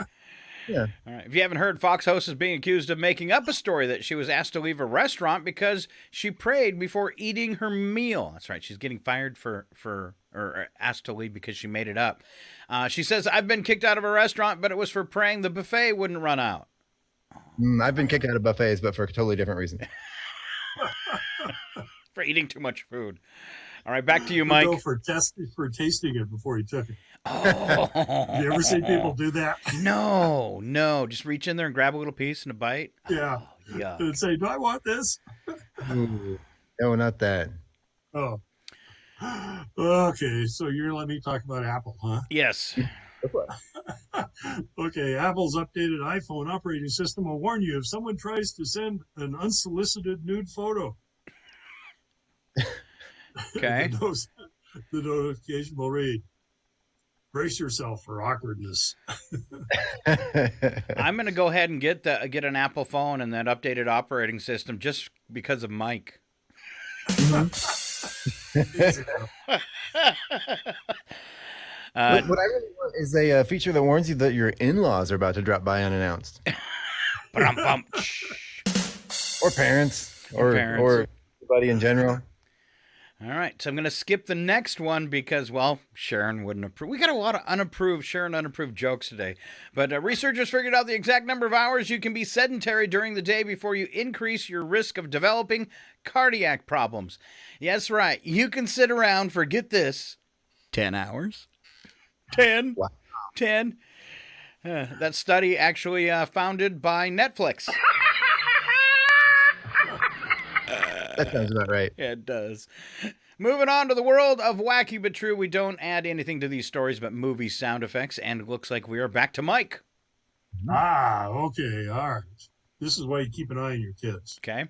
Yeah. All right. If you haven't heard, Fox host is being accused of making up a story that she was asked to leave a restaurant because she prayed before eating her meal. That's right. She's getting fired or asked to leave because she made it up. She says, I've been kicked out of a restaurant, but it was for praying the buffet wouldn't run out. I've been kicked out of buffets, but for a totally different reason. For eating too much food. All right, back to you, Mike. Go for tasting it before you took it. Oh. You ever see people do that? No. Just reach in there and grab a little piece and a bite. Yeah. Oh, yeah. And say, do I want this? Ooh, no, not that. Oh. Okay, so you're gonna let me talk about Apple, huh? Yes. Okay, Apple's updated iPhone operating system will warn you if someone tries to send an unsolicited nude photo. Okay. The notification will read, brace yourself for awkwardness. I'm going to go ahead and get an Apple phone and that updated operating system just because of Mike. What I really want is a feature that warns you that your in-laws are about to drop by unannounced. Or parents, or anybody in general. All right, so I'm going to skip the next one because, well, Sharon wouldn't approve. We got a lot of Sharon unapproved jokes today. But researchers figured out the exact number of hours you can be sedentary during the day before you increase your risk of developing cardiac problems. Yes, right. You can sit around for, get this, 10 hours. 10. Wow. 10. That study actually founded by Netflix. That sounds about right. Yeah, it does. Moving on to the world of wacky but true. We don't add anything to these stories but movie sound effects, and it looks like we are back to Mike. Okay, all right. This is why you keep an eye on your kids. Okay.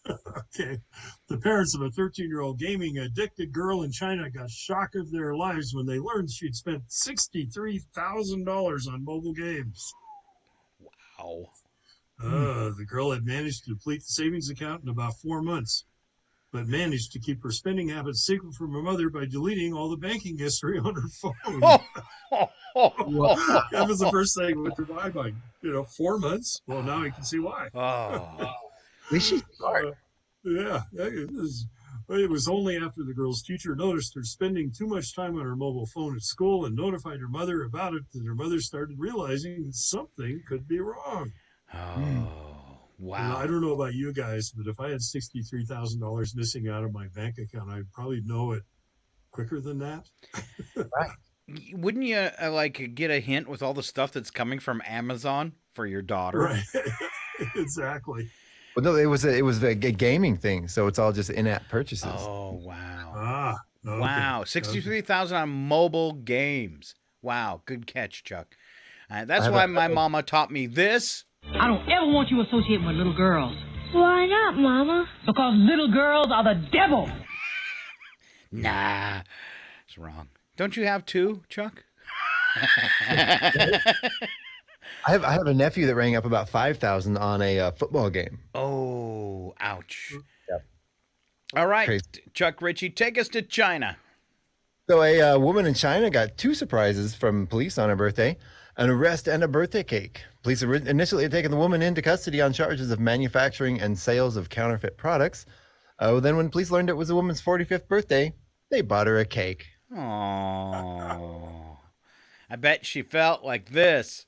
Okay. The parents of a 13-year-old gaming addicted girl in China got shock of their lives when they learned she'd spent $63,000 on mobile games. Wow. The girl had managed to deplete the savings account in about 4 months, but managed to keep her spending habits secret from her mother by deleting all the banking history on her phone. That was the first thing that went through my mind. 4 months? Well, now I can see why. She's smart. Yeah. It was only after the girl's teacher noticed her spending too much time on her mobile phone at school and notified her mother about it that her mother started realizing something could be wrong. Wow. I don't know about you guys, but if I had $63,000 missing out of my bank account, I'd probably know it quicker than that. Right. Wouldn't you get a hint with all the stuff that's coming from Amazon for your daughter? Right. Exactly. Well, no, it was a gaming thing, so it's all just in-app purchases. Oh, wow. Okay. Wow. 63,000 on mobile games. Wow. Good catch, Chuck. That's why my mama taught me this. I don't ever want you to associate with little girls. Why not, Mama? Because little girls are the devil. Nah. It's wrong. Don't you have two, Chuck? I have a nephew that rang up about $5,000 on a football game. Oh, ouch. Yep. All right, Crazy. Chuck Ritchie, take us to China. So a woman in China got two surprises from police on her birthday, an arrest and a birthday cake. Police initially had taken the woman into custody on charges of manufacturing and sales of counterfeit products. Then when police learned it was the woman's 45th birthday, they bought her a cake. Oh, I bet she felt like this.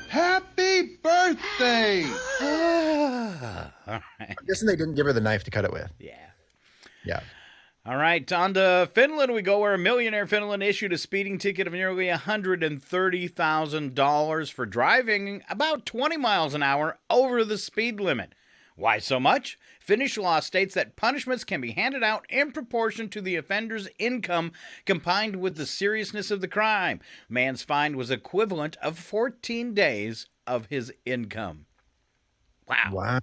Happy birthday! All right. I'm guessing they didn't give her the knife to cut it with. Yeah. All right, on to Finland we go, where a millionaire in Finland issued a speeding ticket of nearly $130,000 for driving about 20 miles an hour over the speed limit. Why so much? Finnish law states that punishments can be handed out in proportion to the offender's income combined with the seriousness of the crime. Man's fine was equivalent of 14 days of his income. Wow.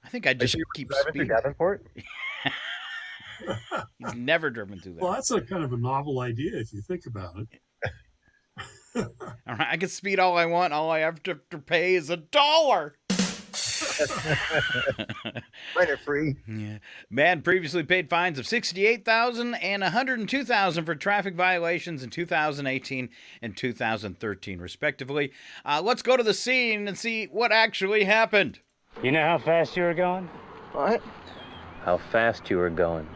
I think I just keep speeding. Davenport? He's never driven through that. Well, that's a kind of a novel idea if you think about it. All right, I can speed all I want. All I have to pay is $1. Mine are free. Yeah. Man previously paid fines of $68,000 and $102,000 for traffic violations in 2018 and 2013, respectively. Let's go to the scene and see what actually happened. You know how fast you were going? What? How fast you were going?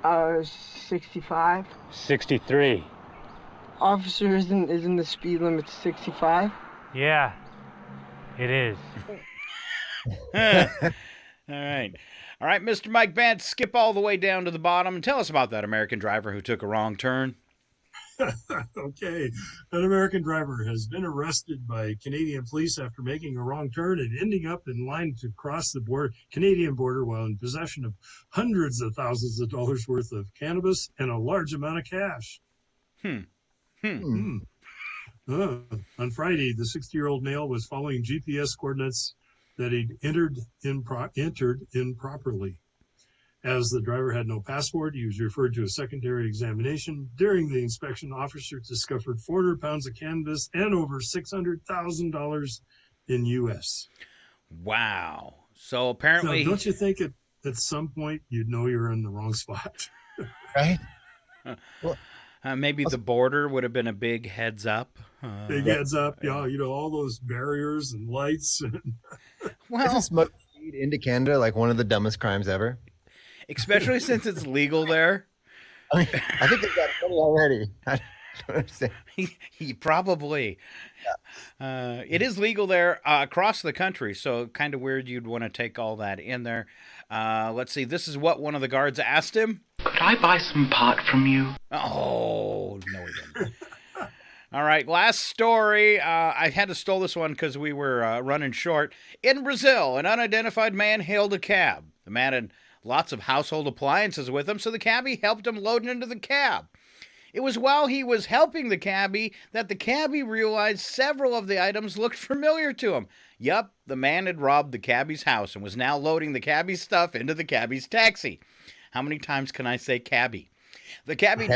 65. 63. Officer, isn't the speed limit 65? Yeah, it is. All right, Mr. Mike Bant, skip all the way down to the bottom and tell us about that American driver who took a wrong turn. Okay. An American driver has been arrested by Canadian police after making a wrong turn and ending up in line to cross the Canadian border while in possession of hundreds of thousands of dollars worth of cannabis and a large amount of cash. On Friday, the 60-year-old male was following GPS coordinates that he'd entered improperly. As the driver had no passport, he was referred to a secondary examination. During the inspection, officers discovered 400 pounds of cannabis and over $600,000 in U.S. Wow. So apparently... Now, don't you think at some point you'd know you're in the wrong spot? Right? Well, maybe the border would have been a big heads up. Big heads up, yeah. You know, all those barriers and lights. Isn't smoking weed into Canada like one of the dumbest crimes ever? Especially since it's legal there. I mean, I think they've got money already. I don't understand. Probably. Yeah. It is legal there across the country, so kind of weird you'd want to take all that in there. Let's see. This is what one of the guards asked him. Could I buy some pot from you? Oh, no, he didn't. All right, last story. I had to stole this one because we were running short. In Brazil, an unidentified man hailed a cab. The man had lots of household appliances with him, so the cabbie helped him load into the cab. It was while he was helping the cabbie that the cabbie realized several of the items looked familiar to him. Yup, the man had robbed the cabbie's house and was now loading the cabbie's stuff into the cabbie's taxi. How many times can I say cabbie? The cabbie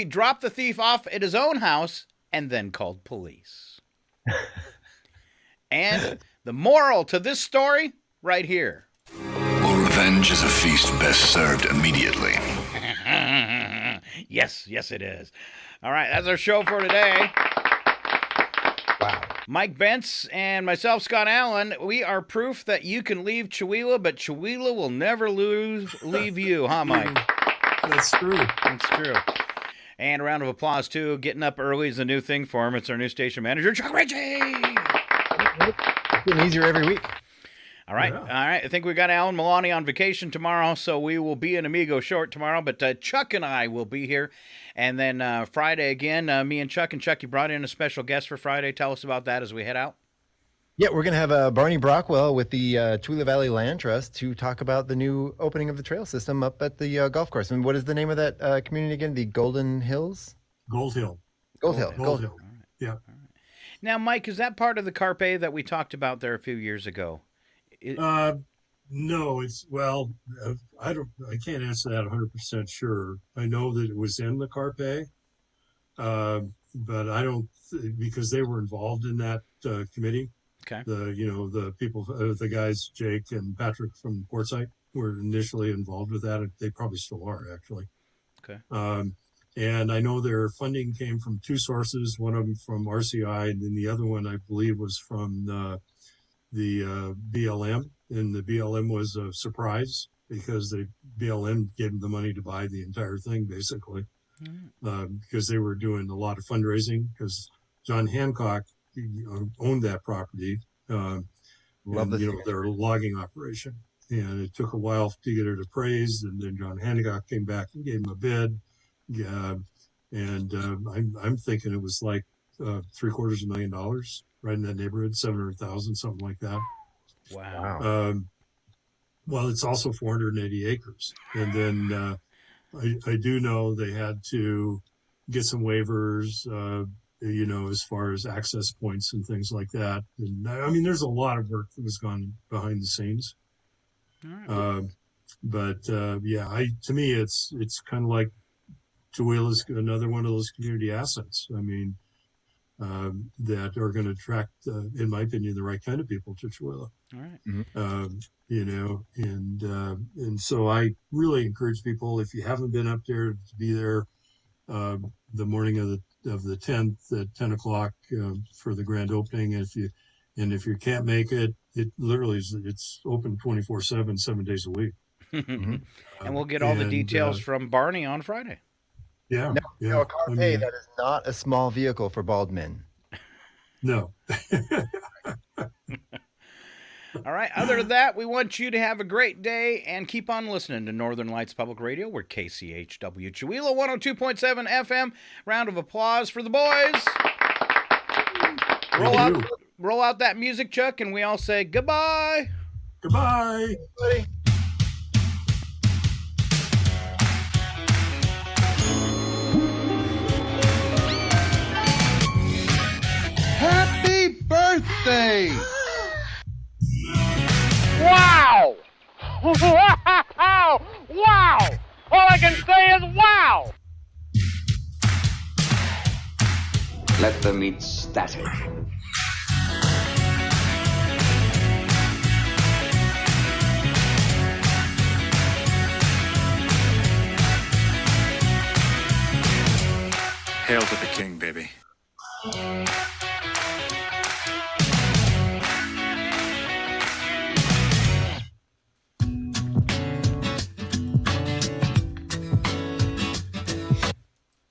dropped the thief off at his own house and then called police. And the moral to this story, right here. Well, revenge is a feast best served immediately. Yes, it is. All right, that's our show for today. Wow. Mike Bentz and myself, Scott Allen, we are proof that you can leave Chihuahua, but Chihuahua will never leave you, huh, Mike? That's true. That's true. And a round of applause, too. Getting up early is a new thing for him. It's our new station manager, Chuck Ritchie. It's getting easier every week. All right. Yeah. All right. I think we got Alan Milani on vacation tomorrow, so we will be an Amigo short tomorrow. But Chuck and I will be here. And then Friday again, me and Chuck. And Chuck, you brought in a special guest for Friday. Tell us about that as we head out. Yeah, we're going to have Barney Brockwell with the Chihuahua Valley Land Trust to talk about the new opening of the trail system up at the golf course. And what is the name of that community again? The Golden Hills? Gold Hill. Gold Hill. Right. Yeah. Right. Now, Mike, is that part of the Carpe that we talked about there a few years ago? No, it's I can't answer that 100% sure. I know that it was in the Carpe, but I don't because they were involved in that committee. Okay. The people, the guys, Jake and Patrick from Quartzsite were initially involved with that. They probably still are actually. Okay. And I know their funding came from two sources. One of them from RCI, and then the other one I believe was from the BLM, and the BLM was a surprise because the BLM gave them the money to buy the entire thing, basically, because they were doing a lot of fundraising. Because John Hancock owned that property, their logging operation, and it took a while to get it appraised, and then John Hancock came back and gave him a bid, and I'm thinking it was like $750,000. Right in that neighborhood, 700,000, something like that. Wow. Well, it's also 480 acres. And then I do know they had to get some waivers, as far as access points and things like that. And I mean, there's a lot of work that was gone behind the scenes. All right. To me, it's kind of like Chihuahua's another one of those community assets. I mean, that are going to attract, in my opinion, the right kind of people to Chihuahua. All right. And so I really encourage people, if you haven't been up there, to be there the morning of the 10th at 10 o'clock for the grand opening. And if you can't make it, it literally it's open 24/7, 7 days a week. And we'll get all the details from Barney on Friday. Yeah. No, a Carpe, that is not a small vehicle for bald men. No. All right. Other than that, we want you to have a great day and keep on listening to Northern Lights Public Radio. We're KCHW Chihuahua 102.7 FM. Round of applause for the boys. Roll out that music, Chuck, and we all say goodbye. Goodbye. Buddy. Happy birthday! Wow! Wow! Wow! All I can say is wow! Let them eat static. Hail to the king, baby.